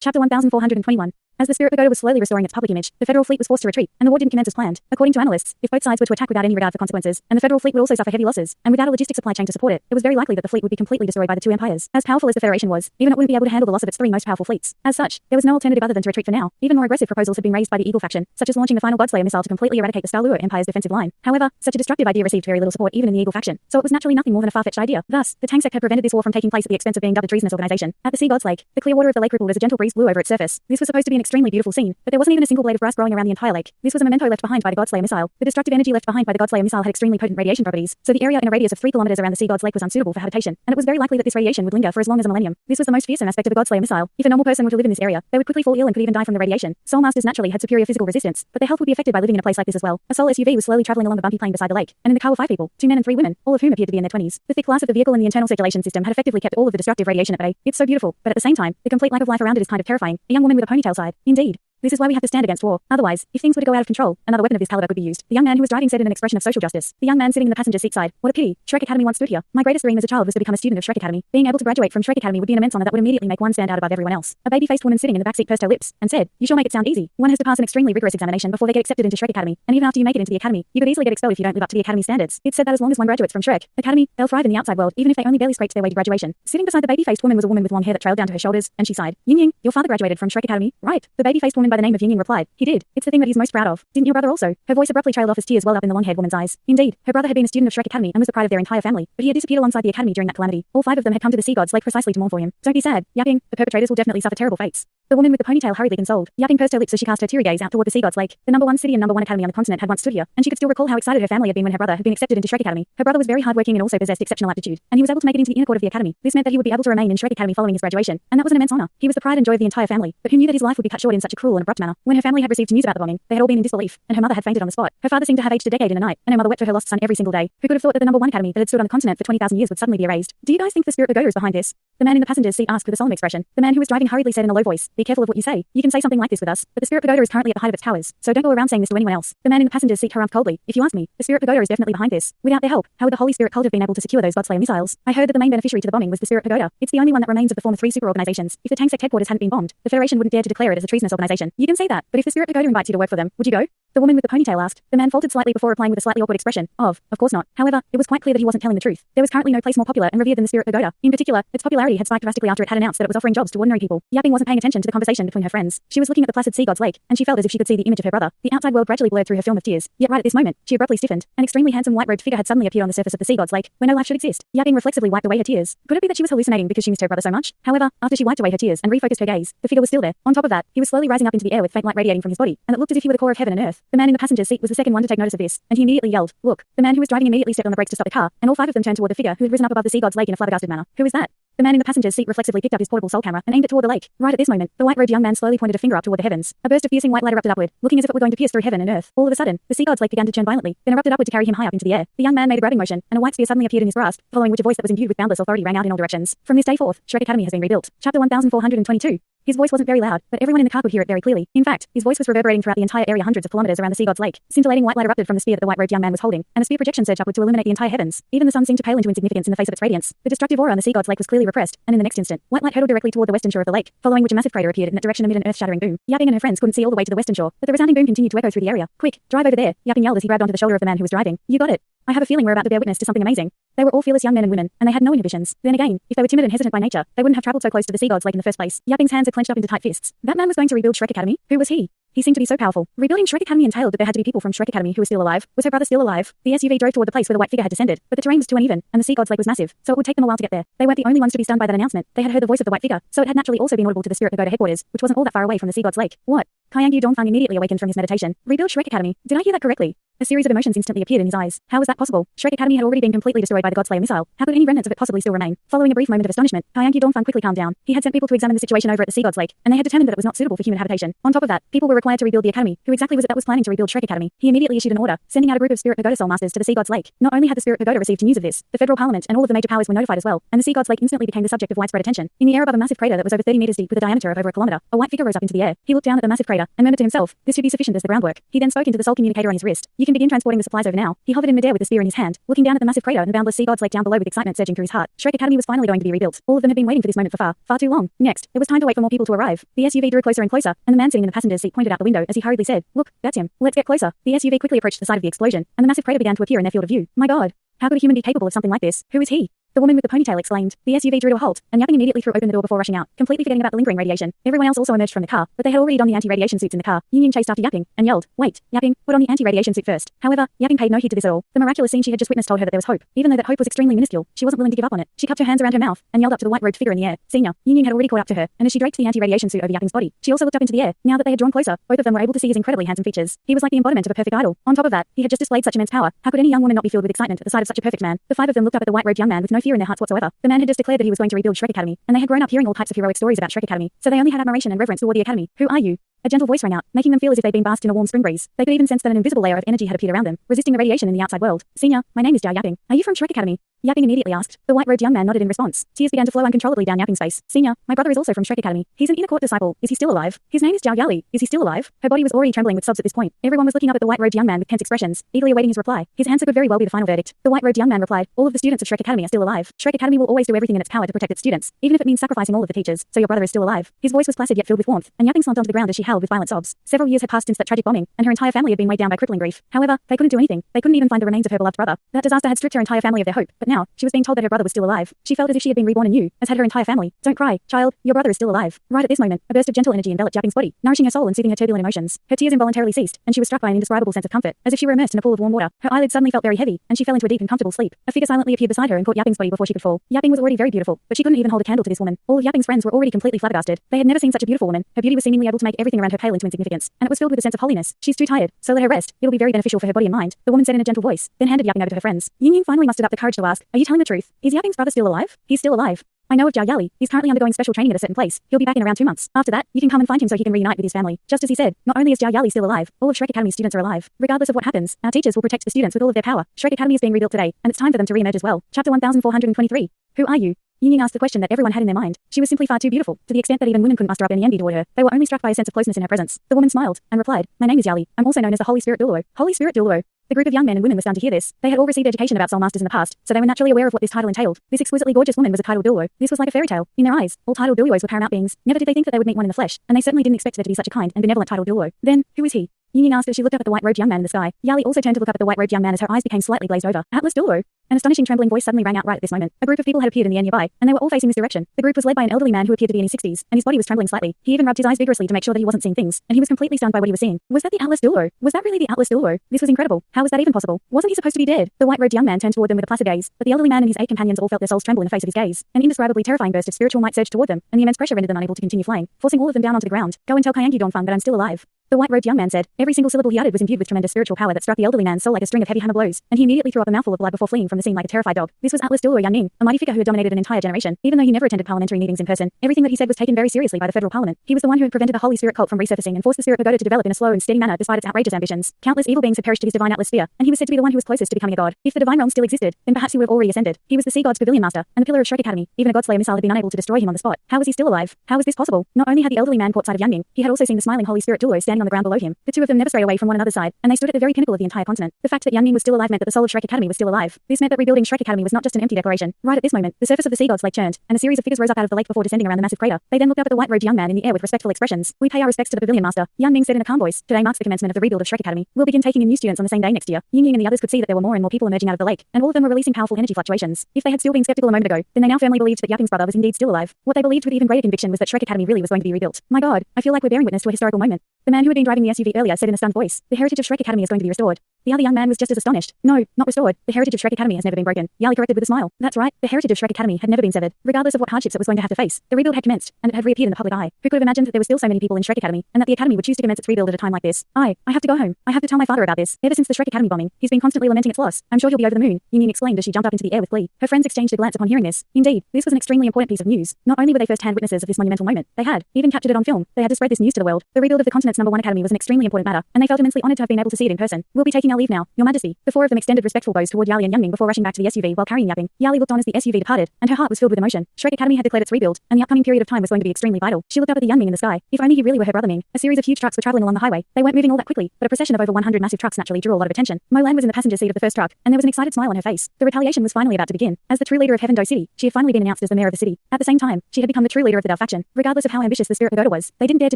Chapter 1421. As the Spirit Pagoda was slowly restoring its public image, the Federal fleet was forced to retreat, and the war didn't commence as planned. According to analysts, if both sides were to attack without any regard for consequences, and the Federal fleet would also suffer heavy losses, and without a logistic supply chain to support it, it was very likely that the fleet would be completely destroyed by the two empires. As powerful as the Federation was, even it wouldn't be able to handle the loss of its three most powerful fleets. As such, there was no alternative other than to retreat for now. Even more aggressive proposals had been raised by the Eagle faction, such as launching the final Godslayer missile to completely eradicate the Douluo Empire's defensive line. However, such a destructive idea received very little support even in the Eagle faction, so it was naturally nothing more than a far-fetched idea. Thus, the Tang sect had prevented this war from taking place at the expense of being dubbed a treasonous organization. At the Sea God's Lake, the clear water of the lake rippled as a gentle breeze blew over its surface. This was supposed to be an extremely beautiful scene, but there wasn't even a single blade of grass growing around the entire lake. This was a memento left behind by the Godslayer missile. The destructive energy left behind by the Godslayer missile had extremely potent radiation properties, so the area in a radius of 3 kilometers around the Sea God's Lake was unsuitable for habitation, and it was very likely that this radiation would linger for as long as a millennium. This was the most fearsome aspect of the Godslayer missile. If a normal person were to live in this area, they would quickly fall ill and could even die from the radiation. Soul Masters naturally had superior physical resistance, but their health would be affected by living in a place like this as well. A Soul SUV was slowly traveling along the bumpy plain beside the lake, and in the car were 5 people, 2 men and 3 women, all of whom appeared to be in their 20s. The thick glass of the vehicle and the internal circulation system had effectively kept all of the destructive radiation at bay. It's so beautiful, but at the same time, the complete lack of life around it is kind of terrifying. A young woman with a ponytail sighed. Indeed. This is why we have to stand against war. Otherwise, if things were to go out of control, another weapon of this caliber could be used. The young man who was driving said in an expression of social justice. The young man sitting in the passenger seat sighed. What a pity. Shrek Academy once stood here. My greatest dream as a child was to become a student of Shrek Academy. Being able to graduate from Shrek Academy would be an immense honor that would immediately make one stand out above everyone else. A baby-faced woman sitting in the backseat pursed her lips and said, "You sure make it sound easy. One has to pass an extremely rigorous examination before they get accepted into Shrek Academy, and even after you make it into the academy, you could easily get expelled if you don't live up to the academy standards. It's said that as long as one graduates from Shrek Academy, they'll thrive in the outside world, even if they only barely scraped their way to graduation." Sitting beside the baby-faced woman was a woman with long hair that trailed down to her shoulders, and she sighed. "Ying Ying, your father graduated from Shrek Academy, right?" The baby-faced woman by the name of Ying Ying replied. "He did. It's the thing that he's most proud of. Didn't your brother also?" Her voice abruptly trailed off as tears welled up in the long-haired woman's eyes. Indeed, her brother had been a student of Shrek Academy and was the pride of their entire family, but he had disappeared alongside the academy during that calamity. All 5 of them had come to the Sea God's Lake precisely to mourn for him. "Don't be sad, Yapping. The perpetrators will definitely suffer terrible fates." The woman with the ponytail hurriedly consoled. Yapping pursed her lips as she cast her teary gaze out toward the Sea God's Lake. The number 1 city and number 1 academy on the continent had once stood here, and she could still recall how excited her family had been when her brother had been accepted into Shrek Academy. Her brother was very hardworking and also possessed exceptional aptitude, and he was able to make it into the inner court of the academy. This meant that he would be able to remain in Shrek Academy following his graduation, and that was an immense honor. He was the pride and joy of the entire family, but who knew that his life would be cut short in such a cruel and abrupt manner? When her family had received news about the bombing, they had all been in disbelief, and her mother had fainted on the spot. Her father seemed to have aged a decade in a night, and her mother wept for her lost son every single day. Who could have thought that the number 1 academy that had stood on the continent for 20,000 years would suddenly be erased? "Do you guys think the Spirit Pagoda is behind this?" The man in the passenger's seat asked with a solemn expression. The man who was driving hurriedly said in a low voice, "Be careful of what you say. You can say something like this with us, but the Spirit Pagoda is currently at the height of its powers, so don't go around saying this to anyone else." The man in the passenger's seat harumphed coldly. "If you ask me, the Spirit Pagoda is definitely behind this. Without their help, how would the Holy Spirit cult have been able to secure those Godslayer missiles? I heard that the main beneficiary to the bombing was the Spirit Pagoda. It's the only one that remains of the former 3 super organizations. If the Tang sect headquarters hadn't been bombed, the Federation wouldn't dare to declare it as a treasonous organization. You can say that, but if the Spirit Pagoda invites you to work for them, would you go?" The woman with the ponytail asked. The man faltered slightly before replying with a slightly awkward expression. Of course not. However, it was quite clear that he wasn't telling the truth. There was currently no place more popular and revered than the Spirit Pagoda. In particular, its popularity had spiked drastically after it had announced that it was offering jobs to ordinary people. Yapping wasn't paying attention to the conversation between her friends. She was looking at the placid Sea God's Lake, and she felt as if she could see the image of her brother. The outside world gradually blurred through her film of tears. Yet right at this moment, she abruptly stiffened. An extremely handsome white-robed figure had suddenly appeared on the surface of the Sea God's Lake, where no life should exist. Yapping reflexively wiped away her tears. Could it be that she was hallucinating because she missed her brother so much? However, after she wiped away her tears and refocused her gaze, the figure was still there. On top of that, he was slowly rising up into the air with faint light radiating from his body, and it looked as if he were the core of heaven and earth. The man in the passenger seat was the second one to take notice of this, and he immediately yelled, "Look!" The man who was driving immediately stepped on the brakes to stop the car, and all 5 of them turned toward the figure who had risen up above the Sea God's Lake in a flabbergasted manner. "Who is that?" The man in the passenger's seat reflexively picked up his portable soul camera and aimed it toward the lake. Right at this moment, the white-robed young man slowly pointed a finger up toward the heavens. A burst of piercing white light erupted upward, looking as if it were going to pierce through heaven and earth. All of a sudden, the Sea God's Lake began to churn violently, then erupted upward to carry him high up into the air. The young man made a grabbing motion, and a white spear suddenly appeared in his grasp, following which a voice that was imbued with boundless authority rang out in all directions. From this day forth, Shrek Academy has been rebuilt. Chapter 1422. His voice wasn't very loud, but everyone in the car could hear it very clearly. In fact, his voice was reverberating throughout the entire area hundreds of kilometers around the Sea God's Lake. Scintillating white light erupted from the spear that the white-robed young man was holding, and a spear projection surged upward to illuminate the entire heavens. Even the sun seemed to pale into insignificance in the face of its radiance. The destructive aura on the Sea God's Lake was clearly repressed, and in the next instant, white light hurtled directly toward the western shore of the lake, following which a massive crater appeared in that direction amid an earth-shattering boom. Yapping and her friends couldn't see all the way to the western shore, but the resounding boom continued to echo through the area. "Quick, drive over there!" Yapping yelled as he grabbed onto the shoulder of the man who was driving. "You got it. I have a feeling we're about to bear witness to something amazing." They were all fearless young men and women, and they had no inhibitions. Then again, if they were timid and hesitant by nature, they wouldn't have traveled so close to the Sea God's Lake in the first place. Yapping's hands had clenched up into tight fists. That man was going to rebuild Shrek Academy? Who was he? He seemed to be so powerful. Rebuilding Shrek Academy entailed that there had to be people from Shrek Academy who were still alive. Was her brother still alive? The SUV drove toward the place where the white figure had descended, but the terrain was too uneven, and the Sea God's Lake was massive, so it would take them a while to get there. They weren't the only ones to be stunned by that announcement. They had heard the voice of the white figure, so it had naturally also been audible to the Spirit Pagoda headquarters, which wasn't all that far away from the Sea God's Lake. What? Kyangu Dongfang immediately awakened from his meditation. Rebuild Shrek Academy. Did I hear that correctly? A series of emotions instantly appeared in his eyes. How was that possible? Shrek Academy had already been completely destroyed by the Godslayer missile. How could any remnants of it possibly still remain? Following a brief moment of astonishment, Kyangu Dongfang quickly calmed down. He had sent people to examine the situation over at the Sea God's Lake, and they had determined that it was not suitable for human habitation. On top of that, people were required to rebuild the academy. Who exactly was it that was planning to rebuild Shrek Academy? He immediately issued an order, sending out a group of Spirit Pagoda Soul Masters to the Sea God's Lake. Not only had the Spirit Pagoda received news of this, the Federal Parliament and all of the major powers were notified as well, and the Sea God's Lake instantly became the subject of widespread attention. In the air above a massive crater that was over 30 meters deep with a diameter of over a kilometer, a white figure rose up into the air. He looked down at the massive crater and murmured to himself, "This should be sufficient as the groundwork." He then spoke into the soul communicator on his wrist. "You can can begin transporting the supplies over now. He hovered in midair with the spear in his hand, looking down at the massive crater and the boundless sea gods lake down below with excitement surging through his heart. Shrek Academy was finally going to be rebuilt. All of them had been waiting for this moment for far, far too long. Next, it was time to wait for more people to arrive. The SUV drew closer and closer, and the man sitting in the passenger's seat pointed out the window as he hurriedly said, "Look, that's him. Let's get closer." The SUV quickly approached the side of the explosion, and the massive crater began to appear in their field of view. My God, how could a human be capable of something like this? Who is he? The woman with the ponytail exclaimed. The SUV drew to a halt, and Yapping immediately threw open the door before rushing out, completely forgetting about the lingering radiation. Everyone else also emerged from the car, but they had already donned the anti-radiation suits in the car. Ying chased after Yapping and yelled, "Wait, Yapping, put on the anti-radiation suit first." However, Yapping paid no heed to this at all. The miraculous scene she had just witnessed told her that there was hope. Even though that hope was extremely minuscule, she wasn't willing to give up on it. She cupped her hands around her mouth and yelled up to the white-robed figure in the air. Senior, Ying had already caught up to her, and as she draped the anti-radiation suit over Yapping's body, she also looked up into the air. Now that they had drawn closer, both of them were able to see his incredibly handsome features. He was like the embodiment of a perfect idol. On top of that, he had just displayed such immense power. How could any young woman not be filled with excitement at the sight of such a perfect man? The five of them looked up at the white-robed young man with no fear in their hearts whatsoever. The man had just declared that he was going to rebuild Shrek Academy, and they had grown up hearing all types of heroic stories about Shrek Academy, so they only had admiration and reverence toward the academy. Who are you? A gentle voice rang out, making them feel as if they'd been basked in a warm spring breeze. They could even sense that an invisible layer of energy had appeared around them, resisting the radiation in the outside world. Senior, my name is Yapping. Are you from Shrek Academy? Yapping immediately asked. The white-robed young man nodded in response. Tears began to flow uncontrollably down Yapping's face. Senior, my brother is also from Shrek Academy. He's an inner court disciple. Is he still alive? His name is Yali. Is he still alive? Her body was already trembling with sobs at this point. Everyone was looking up at the white-robed young man with tense expressions, eagerly awaiting his reply. His answer could very well be the final verdict. The white-robed young man replied, all of the students of Shrek Academy are still alive. Shrek Academy will always do everything in its power to protect its students, even if it means sacrificing all of the teachers. So your brother is still alive. His voice was placid yet filled with warmth, and Yapping slumped onto the ground as she howled with violent sobs. Several years had passed since that tragic bombing, and her entire family had been weighed down by crippling grief. However, they couldn't do anything. They couldn't even find the remains of her beloved brother. That disaster had stripped her entire family of their hope, but now, she was being told that her brother was still alive. She felt as if she had been reborn anew, as had her entire family. Don't cry, child, your brother is still alive. Right at this moment, a burst of gentle energy enveloped Yapping's body, nourishing her soul and soothing her turbulent emotions. Her tears involuntarily ceased, and she was struck by an indescribable sense of comfort, as if she were immersed in a pool of warm water. Her eyelids suddenly felt very heavy, and she fell into a deep and comfortable sleep. A figure silently appeared beside her and caught Yapping's body before she could fall. Yapping was already very beautiful, but she couldn't even hold a candle to this woman. All of Yapping's friends were already completely flabbergasted. They had never seen such a beautiful woman. Her beauty was seemingly able to make everything around her pale into insignificance, and it was filled with a sense of holiness. She's too tired, so let her rest. It'll be very beneficial for her body and mind, the woman said in a gentle voice, then handed Yapping over to her friends. Ying finally mustered up the courage to ask, are you telling the truth? Is Yapping's brother still alive? He's still alive. I know of Yali. He's currently undergoing special training at a certain place. He'll be back in around 2 months. After that, you can come and find him so he can reunite with his family. Just as he said, not only is Yali still alive, all of Shrek Academy students are alive. Regardless of what happens, our teachers will protect the students with all of their power. Shrek Academy is being rebuilt today, and it's time for them to re-emerge as well. Chapter 1423. Who are you? Ying asked the question that everyone had in their mind. She was simply far too beautiful, to the extent that even women couldn't muster up any envy toward her. They were only struck by a sense of closeness in her presence. The woman smiled, and replied, my name is Yali. I'm also known as the Holy Spirit Douluo. Holy Spirit Douluo. The group of young men and women were stunned to hear this. They had all received education about soul masters in the past, so they were naturally aware of what this title entailed. This exquisitely gorgeous woman was a titled Douluo. This was like a fairy tale. In their eyes, all titled Douluos were paramount beings. Never did they think that they would meet one in the flesh, and they certainly didn't expect there to be such a kind and benevolent titled Douluo. Then, who is he? Ying asked as she looked up at the white-robed young man in the sky. Yali also turned to look up at the white-robed young man as her eyes became slightly glazed over. Atlas Douluo. An astonishing trembling voice suddenly rang out right at this moment. A group of people had appeared in the air nearby, and they were all facing this direction. The group was led by an elderly man who appeared to be in his 60s, and his body was trembling slightly. He even rubbed his eyes vigorously to make sure that he wasn't seeing things, and he was completely stunned by what he was seeing. Was that the Atlas Douluo? Was that really the Atlas Douluo? This was incredible. How was that even possible? Wasn't he supposed to be dead? The white-robed young man turned toward them with a placid gaze, but the elderly man and his 8 companions all felt their souls tremble in the face of his gaze. An indescribably terrifying burst of spiritual might surged toward them, and the immense pressure rendered them unable to continue flying, forcing all of them down onto the ground. Go and tell Kyangi Dongfang that I'm still alive. The white-robed young man said. Every single syllable he uttered was imbued with tremendous spiritual power that struck the elderly man's soul like a string of heavy hammer blows, and he immediately threw up a mouthful of blood before fleeing from the scene like a terrified dog. This was Atlas Douluo Yanning, a mighty figure who had dominated an entire generation. Even though he never attended parliamentary meetings in person, everything that he said was taken very seriously by the federal parliament. He was the one who had prevented the Holy Spirit cult from resurfacing and forced the Spirit Pagoda to develop in a slow and steady manner despite its outrageous ambitions. Countless evil beings had perished to his divine Atlas sphere, and he was said to be the one who was closest to becoming a god. If the divine realm still existed, then perhaps he would have already ascended. He was the sea god's pavilion master, and the pillar of Shrek Academy. Even a godslayer missile had been unable to destroy him on the spot. How was he still alive? How was this possible? Not only had the elderly man caught sight of Yanning, he had also seen the smiling Holy Spirit Douluo standing on the ground below him. The two of them never strayed away from one another's side, and they stood at the very pinnacle of the entire continent. The fact that Yanning was still alive meant that the soul of Shrek Academy was still alive. This meant that rebuilding Shrek Academy was not just an empty declaration. Right at this moment, the surface of the sea god's lake churned, and a series of figures rose up out of the lake before descending around the massive crater. They then looked up at the white-robed young man in the air with respectful expressions. We pay our respects to the pavilion master, Yanning said in a calm voice. Today marks the commencement of the rebuild of Shrek Academy. We'll begin taking in new students on the same day next year. Ying and the others could see that there were more and more people emerging out of the lake, and all of them were releasing powerful energy fluctuations. If they had still been skeptical a moment ago, then they now firmly believed that Yapping's brother was indeed still alive. What they believed with even greater conviction was that Shrek Academy really was going to be rebuilt. My God, I feel like we're bearing witness to a historical moment. The man who had been driving the SUV earlier said in a stunned voice, the heritage of Shrek Academy is going to be restored. The other young man was just as astonished. No, not restored. The heritage of Shrek Academy has never been broken. Yali corrected with a smile. That's right, the heritage of Shrek Academy had never been severed. Regardless of what hardships it was going to have to face, the rebuild had commenced, and it had reappeared in the public eye. Who could have imagined that there were still so many people in Shrek Academy, and that the Academy would choose to commence its rebuild at a time like this? I have to go home. I have to tell my father about this. Ever since the Shrek Academy bombing, he's been constantly lamenting its loss. I'm sure he'll be over the moon, Ying exclaimed as she jumped up into the air with glee. Her friends exchanged a glance upon hearing this. Indeed, this was an extremely important piece of news. Not only were they first-hand witnesses of this monumental moment, they had even captured it on film. They had to spread this news to the world. The rebuild of the continent's #1 academy was an extremely important matter, and they felt immensely honored to have been able to see it in person. We'll be taking now leave now, Your Majesty. The four of them extended respectful bows toward Yali and Youngming before rushing back to the SUV while carrying Yaping. Yali looked on as the SUV departed, and her heart was filled with emotion. Shrek Academy had declared its rebuild, and the upcoming period of time was going to be extremely vital. She looked up at the Youngming in the sky. If only he really were her brother Ming. A series of huge trucks were traveling along the highway. They weren't moving all that quickly, but a procession of over 100 massive trucks naturally drew a lot of attention. Molan was in the passenger seat of the first truck, and there was an excited smile on her face. The retaliation was finally about to begin. As the true leader of Heaven Dou City, she had finally been announced as the mayor of the city. At the same time, she had become the true leader of the Dou faction. Regardless of how ambitious the Spirit Pagoda was, they didn't dare to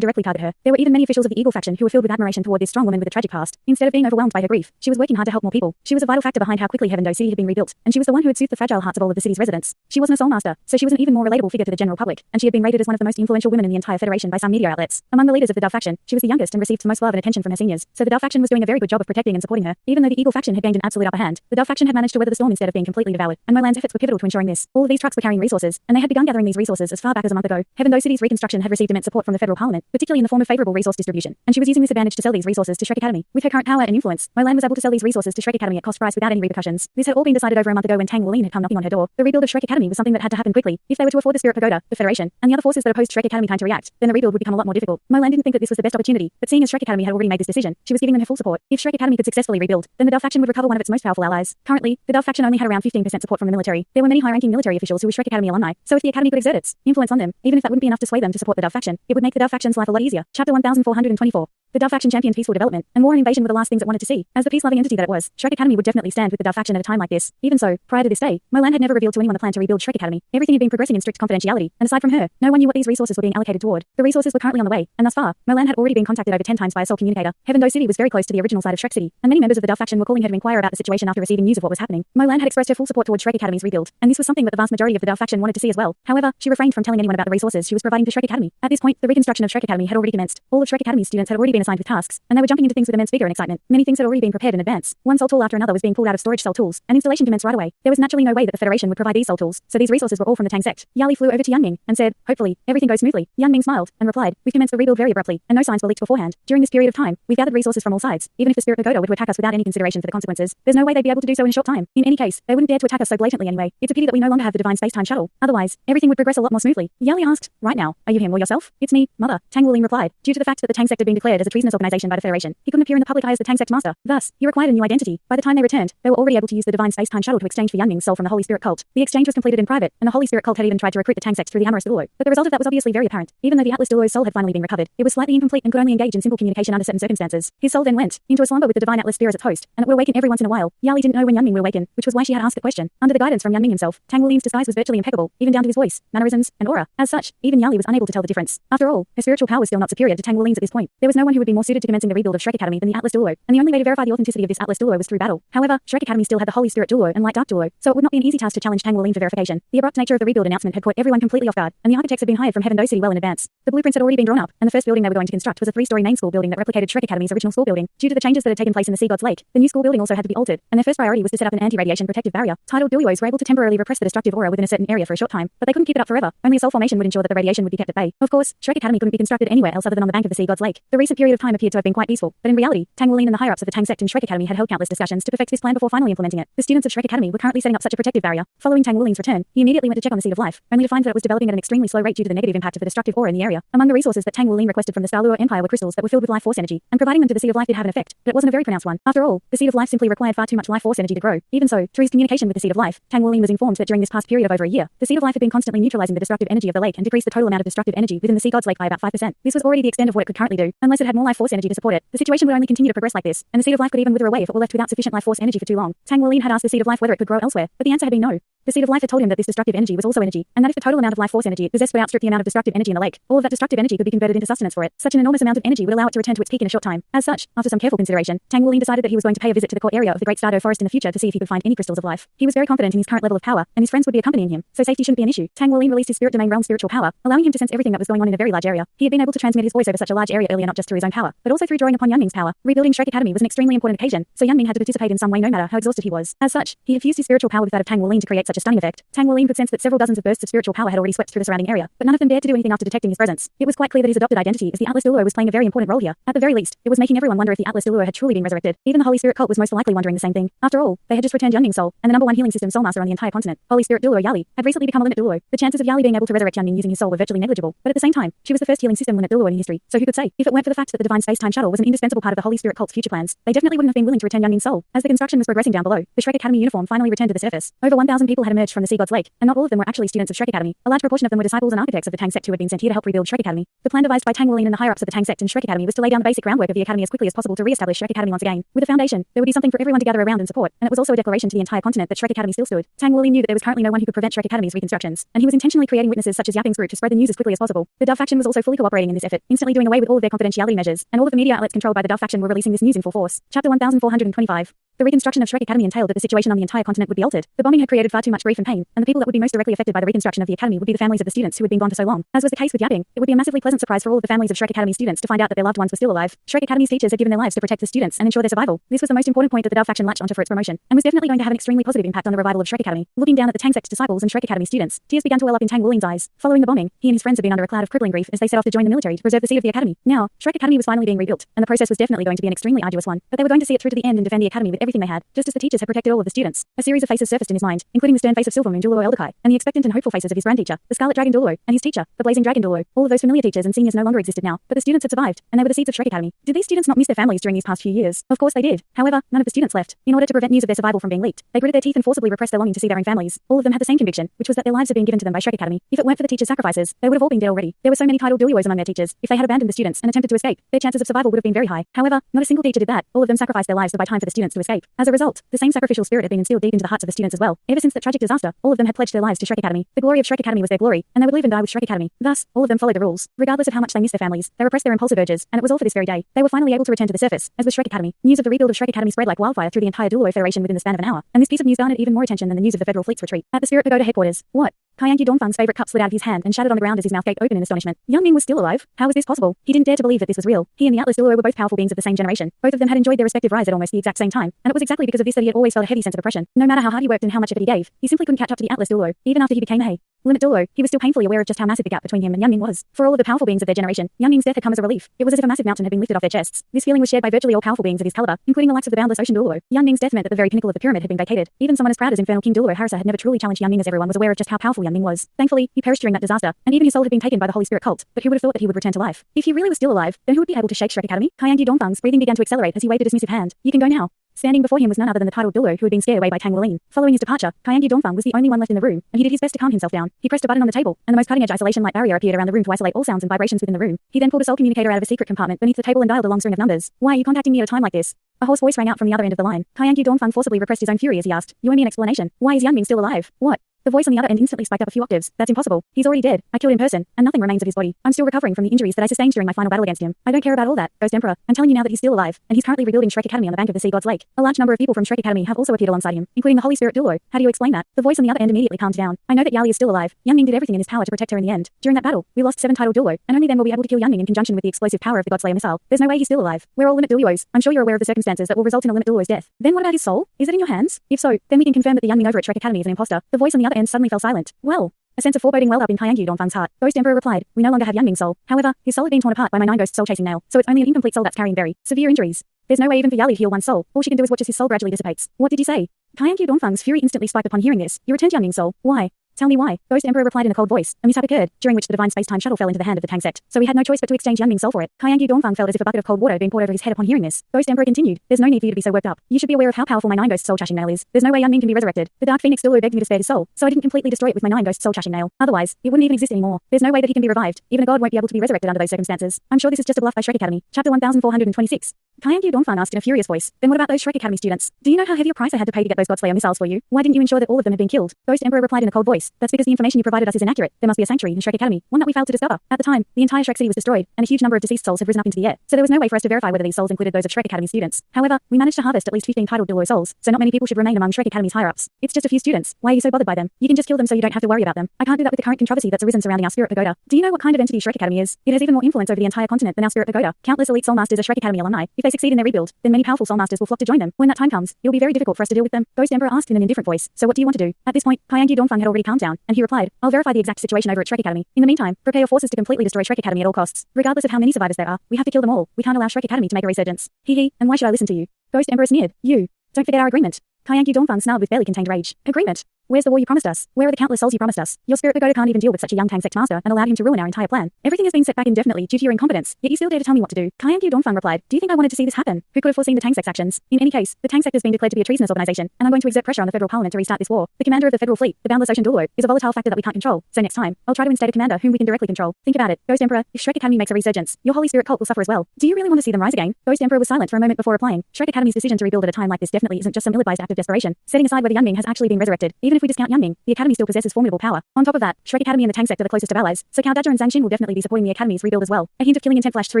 directly target her. There were even many officials of the Eagle faction who were filled with admiration toward this strong woman with a tragic past. Instead of being overwhelmed by her grief, she was working hard to help more people. She was a vital factor behind how quickly Heaven Dou City had been rebuilt, and she was the one who had soothed the fragile hearts of all of the city's residents. She wasn't a soul master, so she was an even more relatable figure to the general public, and she had been rated as one of the most influential women in the entire federation by some media outlets. Among the leaders of the Dou faction, she was the youngest and received the most love and attention from her seniors, so the Dou faction was doing a very good job of protecting and supporting her. Even though the Eagle faction had gained an absolute upper hand, the Dou faction had managed to weather the storm instead of being completely devoured, and Molan's efforts were pivotal to ensuring this. All of these trucks were carrying resources, and they had begun gathering these resources as far back as a month ago. Heaven Dou City's reconstruction had received immense support from the federal parliament, particularly in the form of favorable resource distribution, and she was using this advantage to sell these resources to Shrek Academy. With her current power and influence, Molan was able to sell these resources to Shrek Academy at cost price without any repercussions. This had all been decided over a month ago when Tang Wulin had come knocking on her door. The rebuild of Shrek Academy was something that had to happen quickly. If they were to afford the Spirit Pagoda, the Federation, and the other forces that opposed Shrek Academy time to react, then the rebuild would become a lot more difficult. Molan didn't think that this was the best opportunity, but seeing as Shrek Academy had already made this decision, she was giving them her full support. If Shrek Academy could successfully rebuild, then the Dou faction would recover one of its most powerful allies. Currently, the Dou faction only had around 15% support from the military. There were many high-ranking military officials who were Shrek Academy alumni, so if the Academy could exert its influence on them, even if that wouldn't be enough to sway them to support the Dou faction, it would make the Dou faction's life a lot easier. Chapter 1424. The Dou faction championed peaceful development, and war and invasion were the last things it wanted to see. As the peace-loving entity that it was, Shrek Academy would definitely stand with the Dou faction at a time like this. Even so, prior to this day, Molan had never revealed to anyone the plan to rebuild Shrek Academy. Everything had been progressing in strict confidentiality, and aside from her, no one knew what these resources were being allocated toward. The resources were currently on the way, and thus far, Molan had already been contacted over 10 times by a sole communicator. Heaven Dou City was very close to the original side of Shrek City, and many members of the Dou faction were calling her to inquire about the situation after receiving news of what was happening. Molan had expressed her full support toward Shrek Academy's rebuild, and this was something that the vast majority of the Dou faction wanted to see as well. However, she refrained from telling anyone about the resources she was providing to Shrek Academy. At this point, the reconstruction of Shrek Academy had already commenced. All of Shrek Academy's students had already been assigned with tasks, and they were jumping into things with immense vigor and excitement. Many things had already been prepared in advance. One soul tool after another was being pulled out of storage cell tools, and installation commenced right away. There was naturally no way that the Federation would provide these soul tools, so these resources were all from the Tang sect. Yali flew over to Youngming and said, "Hopefully, everything goes smoothly." Youngming smiled and replied, "We've commenced the rebuild very abruptly, and no signs were leaked beforehand. During this period of time, we've gathered resources from all sides. Even if the Spirit Pagoda were to attack us without any consideration for the consequences, there's no way they'd be able to do so in a short time. In any case, they wouldn't dare to attack us so blatantly anyway. It's a pity that we no longer have the divine space-time shuttle. Otherwise, everything would progress a lot more smoothly." Yali asked, "Right now, are you him or yourself?" "It's me, Mother," Tang Wulin replied. Due to the fact that the Tang sect had been declared as a treasonous organization by the Federation, he couldn't appear in the public eye as the Tang sect master. Thus, he required a new identity. By the time they returned, they were already able to use the divine space-time shuttle to exchange for Youngming's soul from the Holy Spirit cult. The exchange was completed in private, and the Holy Spirit cult had even tried to recruit the Tang sect through the amorous Douluo. But the result of that was obviously very apparent. Even though the Atlas Douluo's soul had finally been recovered, it was slightly incomplete and could only engage in simple communication under certain circumstances. His soul then went into a slumber with the divine Atlas sphere as its host, and it would awaken every once in a while. Yali didn't know when Youngming would awaken, which was why she had asked the question. Under the guidance from Youngming himself, Tang Wulin's disguise was virtually impeccable, even down to his voice, mannerisms, and aura. As such, even Yali was unable to tell the difference. After all, her spiritual power was still not superior to Tang Wulin's at this point. There was no one who would be more suited to commencing the rebuild of Shrek Academy than the Atlas Douluo, and the only way to verify the authenticity of this Atlas Douluo was through battle. However, Shrek Academy still had the Holy Spirit Douluo and Light Dark Douluo, so it would not be an easy task to challenge Tang Wulin for verification. The abrupt nature of the rebuild announcement had caught everyone completely off guard, and the architects had been hired from Heaven Dou City well in advance. The blueprints had already been drawn up, and the first building they were going to construct was a 3-story main school building that replicated Shrek Academy's original school building. Due to the changes that had taken place in the Sea God's Lake, the new school building also had to be altered, and their first priority was to set up an anti-radiation protective barrier. Titled Douluos were able to temporarily repress the destructive aura within a certain area for a short time, but they couldn't keep it up forever. Only a soul formation would ensure that the radiation would be kept at bay. Of course, Shrek Academy couldn't be constructed anywhere else other than on the bank of the Sea God's Lake. The recent period of time appeared to have been quite peaceful, but in reality, Tang Wulin and the higher-ups of the Tang sect and Shrek Academy had held countless discussions to perfect this plan before finally implementing it. The students of Shrek Academy were currently setting up such a protective barrier. Following Tang Wulin's return, he immediately went to check on the Seed of Life, only to find that it was developing at an extremely slow rate due to the negative impact of the destructive aura in the area. Among the resources that Tang Wulin requested from the Douluo Empire were crystals that were filled with life force energy, and providing them to the Seed of Life did have an effect, but it wasn't a very pronounced one. After all, the Seed of Life simply required far too much life force energy to grow. Even so, through his communication with the Seed of Life, Tang Wulin was informed that during this past period of over a year, the Seed of Life had been constantly neutralizing the destructive energy of the lake and decreased the total amount of destructive energy within the Sea God's Lake by about 5%. This was already the extent of what it could currently do. Unless it had more life force energy to support it, the situation would only continue to progress like this, and the Seed of Life could even wither away if it were left without sufficient life force energy for too long. Tang Wulin had asked the Seed of Life whether it could grow elsewhere, but the answer had been no. The Seed of Life had told him that this destructive energy was also energy, and that if the total amount of life force energy it possessed would outstrip the amount of destructive energy in the lake, all of that destructive energy could be converted into sustenance for it. Such an enormous amount of energy would allow it to return to its peak in a short time. As such, after some careful consideration, Tang Wulin decided that he was going to pay a visit to the core area of the Great Star Dou Forest in the future to see if he could find any crystals of life. He was very confident in his current level of power, and his friends would be accompanying him, so safety shouldn't be an issue. Tang Wulin released his spirit domain realm spiritual power, allowing him to sense everything that was going on in a very large area. He had been able to transmit his voice over such a large area earlier not just through his own power, but also through drawing upon Youngming's power. Rebuilding Shrek Academy was an extremely important occasion, so Youngming had to participate in some way no matter how exhausted he was. As such, he had fused his spiritual power with that of Tang Wulin to create such such a stunning effect. Tang Wuling could sense that several dozens of bursts of spiritual power had already swept through the surrounding area, but none of them dared to do anything after detecting his presence. It was quite clear that his adopted identity as the Atlas Douluo was playing a very important role here. At the very least, it was making everyone wonder if the Atlas Douluo had truly been resurrected. Even the Holy Spirit cult was most likely wondering the same thing. After all, they had just returned Yunming's soul, and the number one healing system soulmaster on the entire continent, Holy Spirit Douluo Yali, had recently become a limit Douluo. The chances of Yali being able to resurrect Yunming using his soul were virtually negligible, but at the same time, she was the first healing system limit Douluo in history. So who could say? If it weren't for the fact that the divine space-time shuttle was an indispensable part of the Holy Spirit cult's future plans, they definitely wouldn't have been willing to return Yunming's soul. As the construction was progressing down below, the Shrek Academy uniform finally returned to the surface. Over 1,000 people had emerged from the Sea God's Lake, and not all of them were actually students of Shrek Academy. A large proportion of them were disciples and architects of the Tang sect who had been sent here to help rebuild Shrek Academy. The plan devised by Tang Wuling and the higher-ups of the Tang sect and Shrek Academy was to lay down the basic groundwork of the academy as quickly as possible to re-establish Shrek Academy once again. With a foundation, there would be something for everyone to gather around and support, and it was also a declaration to the entire continent that Shrek Academy still stood. Tang Wuling knew that there was currently no one who could prevent Shrek Academy's reconstructions, and he was intentionally creating witnesses such as Yaping's group to spread the news as quickly as possible. The Dou faction was also fully cooperating in this effort, instantly doing away with all of their confidentiality measures, and all of the media outlets controlled by the Dou faction were releasing this news in full force. Chapter 1425. The reconstruction of Shrek Academy entailed that the situation on the entire continent would be altered. The bombing had created far too much grief and pain, and the people that would be most directly affected by the reconstruction of the academy would be the families of the students who had been gone for so long. As was the case with Yaping, it would be a massively pleasant surprise for all of the families of Shrek Academy students to find out that their loved ones were still alive. Shrek Academy's teachers had given their lives to protect the students and ensure their survival. This was the most important point that the Dou faction latched onto for its promotion, and was definitely going to have an extremely positive impact on the revival of Shrek Academy. Looking down at the Tang sect disciples and Shrek Academy students, tears began to well up in Tang Wuling's eyes. Following the bombing, he and his friends had been under a cloud of crippling grief as they set off to join the military to preserve the seat of the academy. Now, Shrek Academy was finally being rebuilt, and the process was definitely going to be an extremely arduous one, but they were going to see it through to the end and defend the academy with everything they had, just as the teachers had protected all of the students. A series of faces surfaced in his mind, including the stern face of Silvermoon Douluo Elderkai, and the expectant and hopeful faces of his grandteacher, the Scarlet Dragon Douluo, and his teacher, the Blazing Dragon Douluo. All of those familiar teachers and seniors no longer existed now, but the students had survived, and they were the seeds of Shrek Academy. Did these students not miss their families during these past few years? Of course they did. However, none of the students left. In order to prevent news of their survival from being leaked, they gritted their teeth and forcibly repressed their longing to see their own families. All of them had the same conviction, which was that their lives had been given to them by Shrek Academy. If it weren't for the teachers' sacrifices, they would have all been dead already. There were so many titled Douluos among their teachers. If they had abandoned the students and attempted to escape, their chances of survival would have been very high. However, not a single teacher did that. All of them sacrificed their lives to buy time for the students to escape. As a result, the same sacrificial spirit had been instilled deep into the hearts of the students as well. Ever since that tragic disaster, all of them had pledged their lives to Shrek Academy. The glory of Shrek Academy was their glory, and they would live and die with Shrek Academy. Thus, all of them followed the rules. Regardless of how much they missed their families, they repressed their impulsive urges, and it was all for this very day. They were finally able to return to the surface, as with Shrek Academy. News of the rebuild of Shrek Academy spread like wildfire through the entire Douluo Federation within the span of an hour, and this piece of news garnered even more attention than the news of the Federal Fleet's retreat. At the Spirit Pagoda headquarters, what? Kyangi Dongfang's favorite cup slid out of his hand and shattered on the ground as his mouth gaped open in astonishment. Yunming was still alive? How was this possible? He didn't dare to believe that this was real. He and the Atlas Douluo were both powerful beings of the same generation. Both of them had enjoyed their respective rise at almost the exact same time, and it was exactly because of this that he had always felt a heavy sense of oppression. No matter how hard he worked and how much effort he gave, he simply couldn't catch up to the Atlas Douluo. Even after he became a limit Douluo, he was still painfully aware of just how massive the gap between him and Yunming was. For all of the powerful beings of their generation, Yunming's death had come as a relief. It was as if a massive mountain had been lifted off their chests. This feeling was shared by virtually all powerful beings of his caliber, including the likes of the boundless ocean Douluo. Yunming's death meant that the very pinnacle of the pyramid had been vacated. Even someone as proud as Infernal King Douluo Harissa had never truly challenged Yunming, as everyone was aware of just how powerful Yunming was. Thankfully, he perished during that disaster, and even his soul had been taken by the Holy Spirit cult. But who would have thought that he would return to life? If he really was still alive, then who would be able to shake Shrek Academy? Kyangi Dongfang's breathing began to accelerate as he waved a dismissive hand. You can go now. Standing before him was none other than the titled Douluo who had been scared away by Tang Wuling. Following his departure, Kyangi Dongfang was the only one left in the room, and he did his best to calm himself down. He pressed a button on the table, and the most cutting-edge isolation light barrier appeared around the room to isolate all sounds and vibrations within the room. He then pulled a soul communicator out of a secret compartment beneath the table and dialed a long string of numbers. Why are you contacting me at a time like this? A hoarse voice rang out from the other end of the line. Kyangi Dongfang forcibly repressed his own fury as he asked, You owe me an explanation. Why is Yunming still alive? What? The voice on the other end instantly spiked up a few octaves. That's impossible. He's already dead. I killed him in person, and nothing remains of his body. I'm still recovering from the injuries that I sustained during my final battle against him. I don't care about all that, Ghost Emperor. I'm telling you now that he's still alive, and he's currently rebuilding Shrek Academy on the bank of the Sea God's Lake. A large number of people from Shrek Academy have also appeared alongside him, including the Holy Spirit Douluo. How do you explain that? The voice on the other end immediately calmed down. I know that Yali is still alive. Yunming did everything in his power to protect her in the end. During that battle, we lost 7 titled Douluo, and only then were we able to kill Yunming in conjunction with the explosive power of the Godslayer missile. There's no way he's still alive. We're all limit Douluos. I'm sure you're aware of the circumstances that will result in a limit Douluo's death. Then what about his soul? Is it in your hands? If so, then we can confirm that the Yunming over at Shrek Academy is an imposter. The voice on the other end suddenly fell silent. Well, a sense of foreboding welled up in Kyangi Dongfang's heart. Ghost Emperor replied, We no longer have Yunming's soul. However, his soul had been torn apart by my 9 ghost soul-chasing nail, so it's only an incomplete soul that's carrying very severe injuries. There's no way even for Yali to heal one's soul. All she can do is watch as his soul gradually dissipates. What did you say? Kyangi Dongfang's fury instantly spiked upon hearing this. You returned Yunming's soul. Why? Tell me why. Ghost Emperor replied in a cold voice. A mishap occurred, during which the divine space-time shuttle fell into the hand of the Tang sect. So we had no choice but to exchange Yunming's soul for it. Kyangi Dongfang felt as if a bucket of cold water had been poured over his head upon hearing this. Ghost Emperor continued. There's no need for you to be so worked up. You should be aware of how powerful my 9 ghost soul-chashing nail is. There's no way Yunming can be resurrected. The Dark Phoenix Douluo begged me to spare his soul, so I didn't completely destroy it with my 9 ghost soul-chashing nail. Otherwise, it wouldn't even exist anymore. There's no way that he can be revived. Even a god won't be able to be resurrected under those circumstances. I'm sure this is just a bluff by Shrek Academy. Chapter 1426. Kyangi Dongfang asked in a furious voice. Then what about those Shrek Academy students? Do you know how heavy a price I had to pay to get those Godslayer missiles for you? Why didn't you ensure that all of them had been killed? Ghost Emperor replied in a cold voice. That's because the information you provided us is inaccurate. There must be a sanctuary in Shrek Academy, one that we failed to discover. At the time, the entire Shrek city was destroyed, and a huge number of deceased souls had risen up into the air, so there was no way for us to verify whether these souls included those of Shrek Academy students. However, we managed to harvest at least 15 titled Douluo souls, so not many people should remain among Shrek Academy's higher-ups. It's just a few students. Why are you so bothered by them? You can just kill them so you don't have to worry about them. I can't do that with the current controversy that's arisen surrounding our Spirit Pagoda. Do you know what kind of entity Shrek Academy is? It has even more influence over the entire continent than our Spirit Pagoda. Countless elite soulmasters are Shrek Academy alumni. If they succeed in their rebuild, then many powerful soul masters will flock to join them. When that time comes, it will be very difficult for us to deal with them. Ghost Emperor asked in an indifferent voice, so what do you want to do? At this point, Kyangu Dongfang had already calmed down, and he replied, I'll verify the exact situation over at Shrek Academy. In the meantime, prepare your forces to completely destroy Shrek Academy at all costs. Regardless of how many survivors there are, we have to kill them all. We can't allow Shrek Academy to make a resurgence. Hee, and why should I listen to you? Ghost Emperor sneered. You. Don't forget our agreement. Kyangu Dongfang snarled with barely contained rage. Agreement? Where's the war you promised us? Where are the countless souls you promised us? Your spirit Pagoda can't even deal with such a young Tang sect master and allowed him to ruin our entire plan. Everything has been set back indefinitely due to your incompetence, yet you still dare to tell me what to do. Kyangu Dongfang replied, do you think I wanted to see this happen? Who could have foreseen the Tang sect's actions? In any case, the Tang sect has been declared to be a treasonous organization, and I'm going to exert pressure on the federal parliament to restart this war. The commander of the federal fleet, the boundless ocean Douluo, is a volatile factor that we can't control, so next time, I'll try to instate a commander whom we can directly control. Think about it, Ghost Emperor, if Shrek Academy makes a resurgence, your holy spirit cult will suffer as well. Do you really want to see them rise again? Ghost Emperor was silent for a moment before replying. Shrek Academy's decision to rebuild at a time like this definitely isn't just some ill-advised act of desperation. Setting aside whether Yunming has actually been resurrected, even if we discount Yunming, the academy still possesses formidable power. On top of that, Shrek Academy and the Tang sect are the closest of allies, so Cao Daja and Zhang Xin will definitely be supporting the academy's rebuild as well. A hint of killing intent flashed through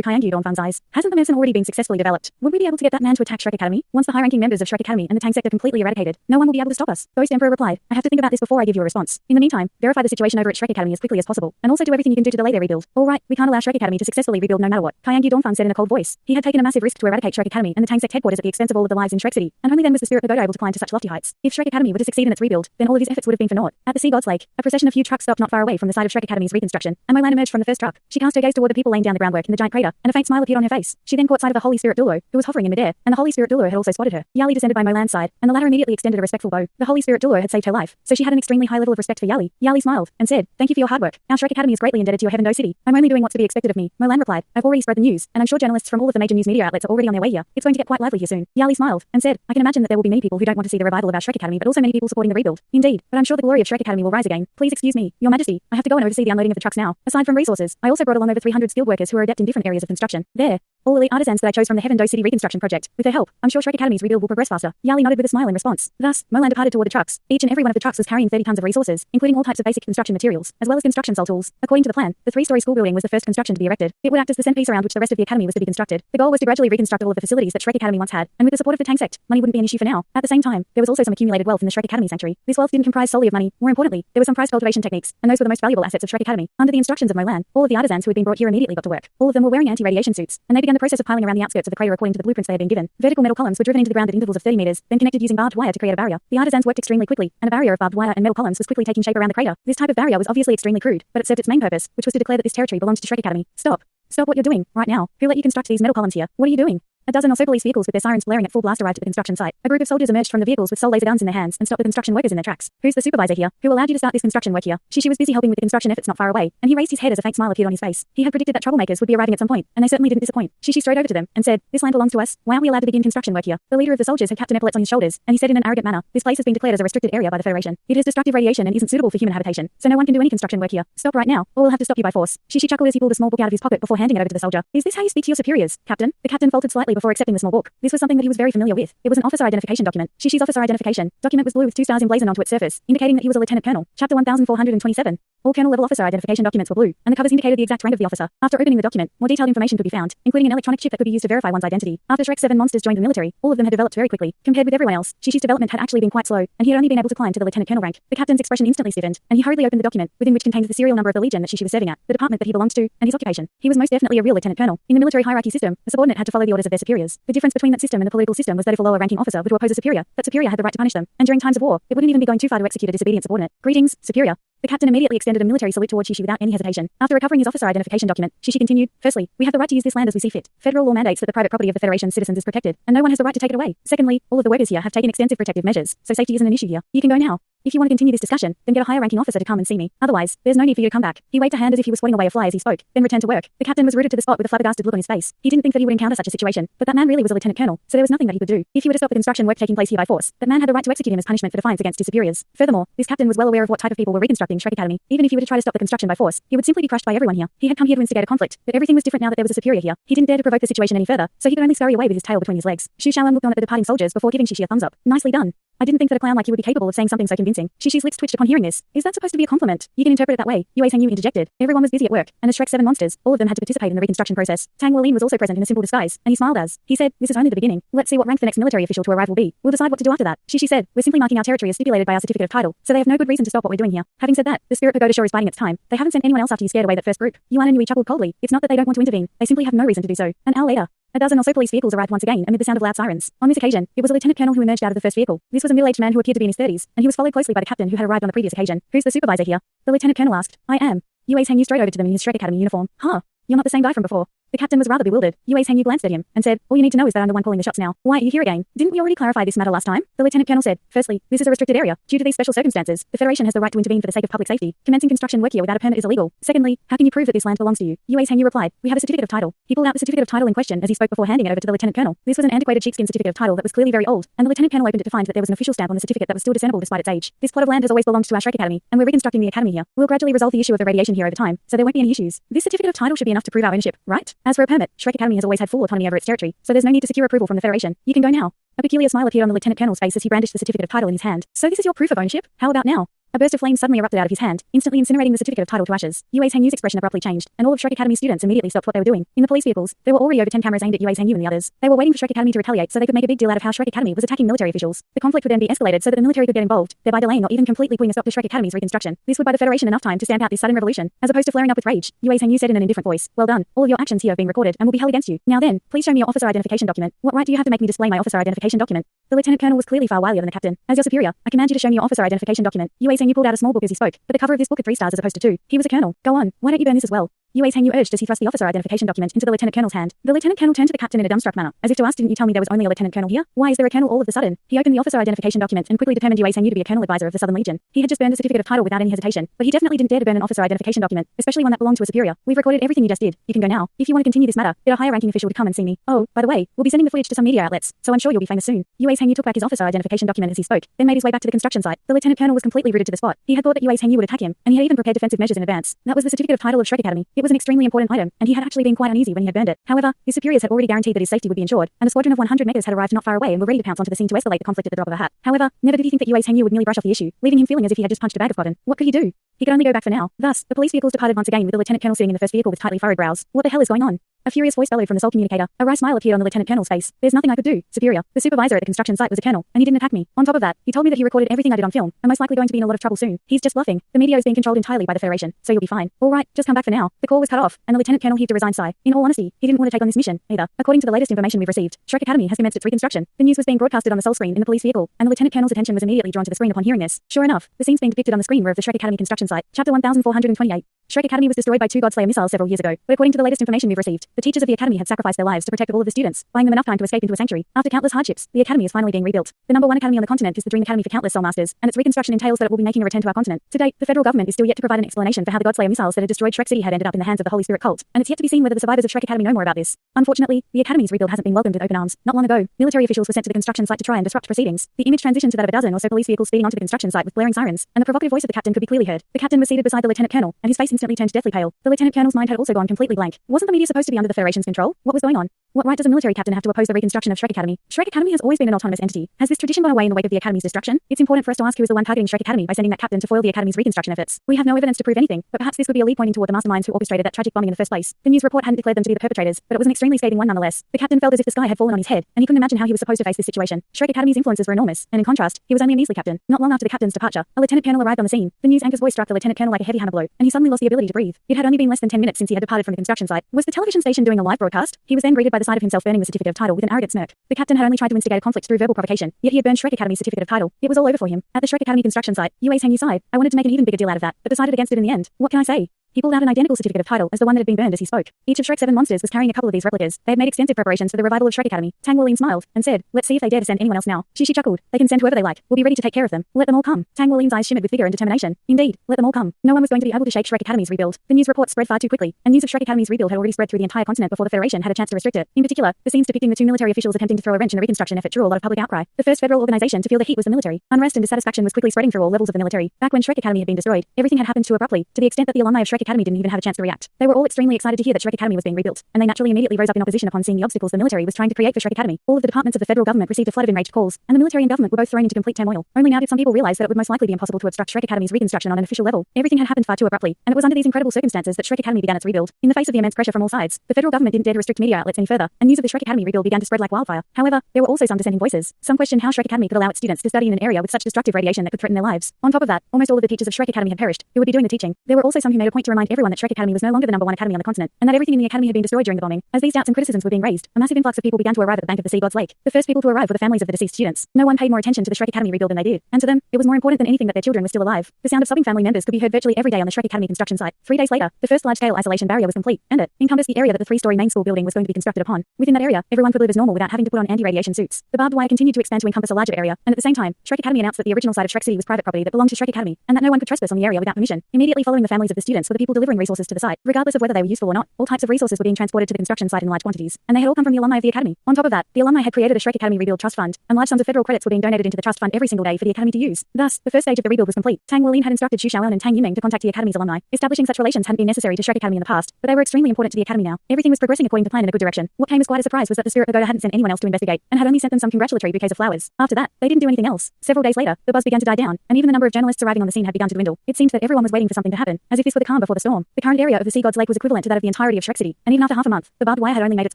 Kyangu Dongfang's eyes. Hasn't the medicine already been successfully developed? Would we be able to get that man to attack Shrek Academy? Once the high-ranking members of Shrek Academy and the Tang sect are completely eradicated, no one will be able to stop us. Ghost Emperor replied, I have to think about this before I give you a response. In the meantime, verify the situation over at Shrek Academy as quickly as possible, and also do everything you can do to delay their rebuild. Alright, we can't allow Shrek Academy to successfully rebuild no matter what. Kyangu Dongfang said in a cold voice. He had taken a massive risk to eradicate Shrek Academy and the Tang sect headquarters at the expense of all of the lives in Shrek City, and only then was the spirit Pagoda able to climb to such lofty heights. If Shrek Academy were to succeed in its rebuild, then all of his efforts would have been for naught. At the Sea God's Lake, a procession of huge trucks stopped not far away from the site of Shrek Academy's reconstruction, and Molan emerged from the first truck. She cast her gaze toward the people laying down the groundwork in the giant crater, and a faint smile appeared on her face. She then caught sight of the Holy Spirit Douluo, who was hovering in midair, and the Holy Spirit Douluo had also spotted her. Yali descended by Molan's side, and the latter immediately extended a respectful bow. The Holy Spirit Douluo had saved her life, so she had an extremely high level of respect for Yali. Yali smiled, and said, Thank you for your hard work. Our Shrek Academy is greatly indebted to your Heaven Dou City. I'm only doing what's to be expected of me. Molan replied, I've already spread the news, and I'm sure journalists from all of the major news media outlets are already on their way here. It's going to get quite lively here soon. Yali smiled, and said, I can imagine that there will be many people who don't want to see the revival of our Shrek Academy, but also many people supporting the rebuild. Indeed, but I'm sure the glory of Shrek Academy will rise again. Please excuse me, Your Majesty. I have to go and oversee the unloading of the trucks now. Aside from resources, I also brought along over 300 skilled workers who are adept in different areas of construction. There. All elite artisans that I chose from the Heaven Dou City reconstruction project. With their help, I'm sure Shrek Academy's rebuild will progress faster. Yali nodded with a smile in response. Thus, Molan departed toward the trucks. Each and every one of the trucks was carrying 30 tons of resources, including all types of basic construction materials, as well as construction cell tools. According to the plan, the 3-story school building was the first construction to be erected. It would act as the centerpiece around which the rest of the academy was to be constructed. The goal was to gradually reconstruct all of the facilities that Shrek Academy once had, and with the support of the Tang sect, money wouldn't be an issue for now. At the same time, there was also some accumulated wealth in the Shrek Academy sanctuary. This wealth didn't comprise solely of money. More importantly, there were some prize cultivation techniques, and those were the most valuable assets of Shrek Academy. Under the instructions of Molan, all of the artisans who had been brought here immediately got to work. All of them were wearing anti-radiation suits, and they began the process of piling around the outskirts of the crater according to the blueprints they had been given. Vertical metal columns were driven into the ground at intervals of 30 meters, then connected using barbed wire to create a barrier. The artisans worked extremely quickly, and a barrier of barbed wire and metal columns was quickly taking shape around the crater. This type of barrier was obviously extremely crude, but it served its main purpose, which was to declare that this territory belonged to Shrek Academy. Stop. Stop what you're doing, right now. Who let you construct these metal columns here? What are you doing? A dozen or so police vehicles with their sirens blaring at full blast arrived at the construction site. A group of soldiers emerged from the vehicles with soul laser guns in their hands and stopped the construction workers in their tracks. Who's the supervisor here? Who allowed you to start this construction work here? She was busy helping with the construction efforts not far away, and he raised his head as a faint smile appeared on his face. He had predicted that troublemakers would be arriving at some point, and they certainly didn't disappoint. She strode over to them and said, This land belongs to us. Why aren't we allowed to begin construction work here? The leader of the soldiers had captain epaulets on his shoulders, and he said in an arrogant manner, This place has been declared as a restricted area by the Federation. It has destructive radiation and isn't suitable for human habitation, so no one can do any construction work here. Stop right now, or we'll have to stop you by force. She chuckled as he pulled a small book out of his pocket before handing it over to the soldier. Is this how you speak to your superiors, Captain? The captain faltered slightly before accepting the small book. This was something that he was very familiar with. It was an officer identification document. Shishi's officer identification document was blue with 2 stars emblazoned onto its surface, indicating that he was a lieutenant colonel. Chapter 1427. All colonel-level officer identification documents were blue, and the covers indicated the exact rank of the officer. After opening the document, more detailed information could be found, including an electronic chip that could be used to verify one's identity. After Shrek's 7 monsters joined the military, all of them had developed very quickly. Compared with everyone else, Shishi's development had actually been quite slow, and he had only been able to climb to the lieutenant colonel rank. The captain's expression instantly stiffened, and he hurriedly opened the document, within which contains the serial number of the legion that Shishi was serving at, the department that he belonged to, and his occupation. He was most definitely a real lieutenant colonel. In the military hierarchy system, a subordinate had to follow the orders of their superiors. The difference between that system and the political system was that if a lower-ranking officer were to oppose a superior, that superior had the right to punish them, and during times of war, it wouldn't even be going too far to execute a disobedient subordinate. Greetings, superior. The captain immediately extended a military salute toward Shishi without any hesitation. After recovering his officer identification document, Shishi continued, Firstly, we have the right to use this land as we see fit. Federal law mandates that the private property of the Federation's citizens is protected, and no one has the right to take it away. Secondly, all of the workers here have taken extensive protective measures, so safety isn't an issue here. You can go now. If you want to continue this discussion, then get a higher-ranking officer to come and see me. Otherwise, there's no need for you to come back. He waved a hand as if he was swatting away a fly as he spoke, then returned to work. The captain was rooted to the spot with a flabbergasted look on his face. He didn't think that he would encounter such a situation, but that man really was a lieutenant colonel, so there was nothing that he could do. If he were to stop the construction work taking place here by force, that man had the right to execute him as punishment for defiance against his superiors. Furthermore, this captain was well aware of what type of people were reconstructing Shrek Academy. Even if he were to try to stop the construction by force, he would simply be crushed by everyone here. He had come here to instigate a conflict, but everything was different now that there was a superior here. He didn't dare to provoke the situation any further, so he could only scurry away with his tail between his legs. Shu Shaoan looked on at the departing soldiers before giving Shishi a thumbs up. Nicely done. I didn't think that a clown like you would be capable of saying something so convincing. Shishi's lips twitched upon hearing this. Is that supposed to be a compliment? You can interpret it that way. Yue Tangyu interjected. Everyone was busy at work, and as Shrek's 7 monsters, all of them had to participate in the reconstruction process. Tang Wolin was also present in a simple disguise, and he smiled as he said, This is only the beginning. Let's see what rank the next military official to arrive will be. We'll decide what to do after that. Shishi said, We're simply marking our territory as stipulated by our certificate of title, so they have no good reason to stop what we're doing here. Having said that, the spirit Pagoda sure is biding its time. They haven't sent anyone else after you scared away that first group. Yuan and Yui chuckled coldly. It's not that they don't want to intervene. They simply have no reason to do so. An hour later, A dozen or so police vehicles arrived once again amid the sound of loud sirens. On this occasion, it was a lieutenant colonel who emerged out of the first vehicle. This was a middle-aged man who appeared to be in his 30s, and he was followed closely by the captain who had arrived on the previous occasion. Who's the supervisor here? The lieutenant colonel asked. I am. Yue Hengyu strode over to them in his Shrek Academy uniform. Huh. You're not the same guy from before. The captain was rather bewildered. Yue Hengyu glanced at him and said, all you need to know is that I'm the one calling the shots now. Why are you here again? Didn't we already clarify this matter last time? The lieutenant colonel said, firstly, this is a restricted area. Due to these special circumstances, the Federation has the right to intervene for the sake of public safety. Commencing construction work here without a permit is illegal. Secondly, how can you prove that this land belongs to you? Yue Hengyu replied, we have a certificate of title. He pulled out the certificate of title in question as he spoke before handing it over to the lieutenant colonel. This was an antiquated sheepskin certificate of title that was clearly very old, and the lieutenant colonel opened it to find that there was an official stamp on the certificate that was still discernible despite its age. This plot of land has always belonged to our Shrek Academy, and we're reconstructing the academy here. We'll gradually resolve the issue of the radiation here over time, so there won't be any issues. This certificate of title should be enough to prove our ownership, right? As for a permit, Shrek Academy has always had full autonomy over its territory, so there's no need to secure approval from the Federation. You can go now. A peculiar smile appeared on the lieutenant colonel's face as he brandished the certificate of title in his hand. So this is your proof of ownership? How about now? A burst of flame suddenly erupted out of his hand, instantly incinerating the certificate of title to ashes. Yue Hengyu's expression abruptly changed, and all of Shrek Academy students immediately stopped what they were doing. In the police vehicles, there were already over 10 cameras aimed at Yue Hengyu and the others. They were waiting for Shrek Academy to retaliate so they could make a big deal out of how Shrek Academy was attacking military officials. The conflict would then be escalated so that the military could get involved, thereby delaying or even completely putting a stop to Shrek Academy's reconstruction. This would buy the Federation enough time to stamp out this sudden revolution. As opposed to flaring up with rage, Yue Hengyu said in an indifferent voice, well done. All of your actions here have been recorded and will be held against you. Now then, please show me your officer identification document. What right do you have to make me display my officer identification document? The lieutenant colonel was clearly far wilier than the captain. As your superior, I command you to show me your officer identification document. Yue Hengyu pulled out a small book as he spoke, but the cover of this book had 3 stars as opposed to 2. He was a colonel. Go on. Why don't you burn this as well? Yue Hengyu urged as he thrust the officer identification document into the lieutenant colonel's hand. The lieutenant colonel turned to the captain in a dumbstruck manner, as if to ask, didn't you tell me there was only a lieutenant colonel here? Why is there a colonel all of a sudden? He opened the officer identification document and quickly determined Yue Hengyu to be a colonel advisor of the Southern Legion. He had just burned a certificate of title without any hesitation, but he definitely didn't dare to burn an officer identification document, especially one that belonged to a superior. We've recorded everything you just did. You can go now. If you want to continue this matter, get a higher ranking official to come and see me. Oh, by the way, we'll be sending the footage to some media outlets, so I'm sure you'll be famous soon. Yue Hengyu took back his officer identification document as he spoke, then made his way back to the construction site. The lieutenant colonel was completely rooted to the spot. He had thought that Yue Hengyu would attack him, and he had even prepared defensive measures in advance. That was the certificate of title of Shrek Academy. It was an extremely important item, and he had actually been quite uneasy when he had burned it. However, his superiors had already guaranteed that his safety would be ensured, and a squadron of 100 mechas had arrived not far away and were ready to pounce onto the scene to escalate the conflict at the drop of a hat. However, never did he think that Yue Hengyu would merely brush off the issue, leaving him feeling as if he had just punched a bag of cotton. What could he do? He could only go back for now. Thus, the police vehicles departed once again with the lieutenant colonel sitting in the first vehicle with tightly furrowed brows. What the hell is going on? A furious voice bellowed from the sole communicator. A wry smile appeared on the lieutenant colonel's face. There's nothing I could do, superior. The supervisor at the construction site was a colonel, and he didn't attack me. On top of that, he told me that he recorded everything I did on film. I'm most likely going to be in a lot of trouble soon. He's just bluffing. The media is being controlled entirely by the Federation, so you'll be fine. All right, just come back for now. The call was cut off, and the lieutenant colonel heaved a resigned sigh. In all honesty, he didn't want to take on this mission, either. According to the latest information we've received, Shrek Academy has commenced its reconstruction. The news was being broadcasted on the sole screen in the police vehicle, and the lieutenant colonel's attention was immediately drawn to the screen upon hearing this. Sure enough, the scenes being depicted on the screen were of the Shrek Academy construction site. Chapter 1428. Shrek Academy was destroyed by 2 Godslayer missiles several years ago, but according to the latest information we've received, the teachers of the academy had sacrificed their lives to protect all of the students, buying them enough time to escape into a sanctuary. After countless hardships, the academy is finally being rebuilt. The #1 academy on the continent is the Dream Academy for countless soul masters, and its reconstruction entails that it will be making a return to our continent. To date, the federal government is still yet to provide an explanation for how the Godslayer missiles that had destroyed Shrek City had ended up in the hands of the Holy Spirit cult, and it's yet to be seen whether the survivors of Shrek Academy know more about this. Unfortunately, the academy's rebuild hasn't been welcomed with open arms. Not long ago, military officials were sent to the construction site to try and disrupt proceedings. The image transitioned to that of a dozen or so police vehicles speeding onto the construction site with blaring sirens, and the provocative voice of the captain could be clearly heard. The captain was seated beside the lieutenant colonel, and his face instantly turned deathly pale. The lieutenant colonel's mind had also gone completely blank. Wasn't the media supposed to be under the Federation's control? What was going on? What right does a military captain have to oppose the reconstruction of Shrek Academy? Shrek Academy has always been an autonomous entity. Has this tradition gone away in the wake of the academy's destruction? It's important for us to ask who is the one targeting Shrek Academy by sending that captain to foil the academy's reconstruction efforts. We have no evidence to prove anything, but perhaps this would be a lead pointing toward the masterminds who orchestrated that tragic bombing in the first place. The news report hadn't declared them to be the perpetrators, but it was an extremely scathing one nonetheless. The captain felt as if the sky had fallen on his head, and he couldn't imagine how he was supposed to face this situation. Shrek Academy's influences were enormous, and in contrast, he was only a measly captain. Not long after the captain's departure, a lieutenant colonel arrived on the scene. The news anchor's voice struck the lieutenant colonel like a heavy hammer blow, and he suddenly lost the ability to breathe. It had only been less than 10 minutes since he had departed from the construction site. Was the television station doing a live broadcast? He was then greeted by the sight of himself burning the certificate of title with an arrogant smirk. The captain had only tried to instigate a conflict through verbal provocation, yet he had burned Shrek Academy's certificate of title. It was all over for him. At the Shrek Academy construction site, Yue Hengyu sighed. I wanted to make an even bigger deal out of that, but decided against it in the end. What can I say? He pulled out an identical certificate of title as the one that had been burned as he spoke. Each of Shrek's 7 monsters was carrying a couple of these replicas. They had made extensive preparations for the revival of Shrek Academy. Tang Wolin smiled and said, let's see if they dare to send anyone else now. Shishi chuckled. They can send whoever they like. We'll be ready to take care of them. Let them all come. Tang Wolin's eyes shimmered with vigor and determination. Indeed, let them all come. No one was going to be able to shake Shrek Academy's rebuild. The news report spread far too quickly, and news of Shrek Academy's rebuild had already spread through the entire continent before the Federation had a chance to restrict it. In particular, the scenes depicting the 2 military officials attempting to throw a wrench in the reconstruction effort drew a lot of public outcry. The first federal organization to feel the heat was the military. Unrest and dissatisfaction was quickly spreading through all levels of the military. Back when Shrek Academy had been destroyed, everything had happened too abruptly, to the extent that the alumni of Shrek Academy didn't even have a chance to react. They were all extremely excited to hear that Shrek Academy was being rebuilt, and they naturally immediately rose up in opposition upon seeing the obstacles the military was trying to create for Shrek Academy. All of the departments of the federal government received a flood of enraged calls, and the military and government were both thrown into complete turmoil. Only now did some people realize that it would most likely be impossible to obstruct Shrek Academy's reconstruction on an official level. Everything had happened far too abruptly, and it was under these incredible circumstances that Shrek Academy began its rebuild. In the face of the immense pressure from all sides, the federal government didn't dare to restrict media outlets any further, and news of the Shrek Academy rebuild began to spread like wildfire. However, there were also some dissenting voices. Some questioned how Shrek Academy could allow its students to study in an area with such destructive radiation that could threaten their lives. On top of that, almost all of the teachers of Shrek Academy had perished, who would be doing the teaching. There were also some who made a point to remind everyone that Shrek Academy was no longer the #1 academy on the continent, and that everything in the academy had been destroyed during the bombing. As these doubts and criticisms were being raised, a massive influx of people began to arrive at the bank of the sea god's lake. The first people to arrive were the families of the deceased students. No one paid more attention to the Shrek Academy rebuild than they did, and to them, it was more important than anything that their children were still alive. The sound of sobbing family members could be heard virtually every day on the Shrek Academy construction site. 3 days later, the first large-scale isolation barrier was complete, and it encompassed the area that the 3-story main school building was going to be constructed upon. Within that area, everyone could live as normal without having to put on anti-radiation suits. The barbed wire continued to expand to encompass a larger area, and at the same time, Shrek Academy announced that the original site of Shrek City was private property that belonged to Shrek Academy, and that no one could trespass on the area without permission. Immediately following the families of the students were the people delivering resources to the site. Regardless of whether they were useful or not, all types of resources were being transported to the construction site in large quantities, and they had all come from the alumni of the academy. On top of that, the alumni had created a Shrek Academy Rebuild Trust Fund, and large sums of federal credits were being donated into the trust fund every single day for the academy to use. Thus, the first stage of the rebuild was complete. Tang Wulian had instructed Xu Shaowen and Tang Yiming to contact the academy's alumni. Establishing such relations hadn't been necessary to Shrek Academy in the past, but they were extremely important to the academy now. Everything was progressing according to plan in a good direction. What came as quite a surprise was that the Spirit Pagoda hadn't sent anyone else to investigate, and had only sent them some congratulatory bouquets of flowers. After that, they didn't do anything else. Several days later, the buzz began to die down, and even the number of journalists arriving on the scene had begun to dwindle. It seemed that everyone was waiting for something to happen, as if this were the calm before the storm. The current area of the sea god's lake was equivalent to that of the entirety of Shrek City, and even after half a month, the barbed wire had only made its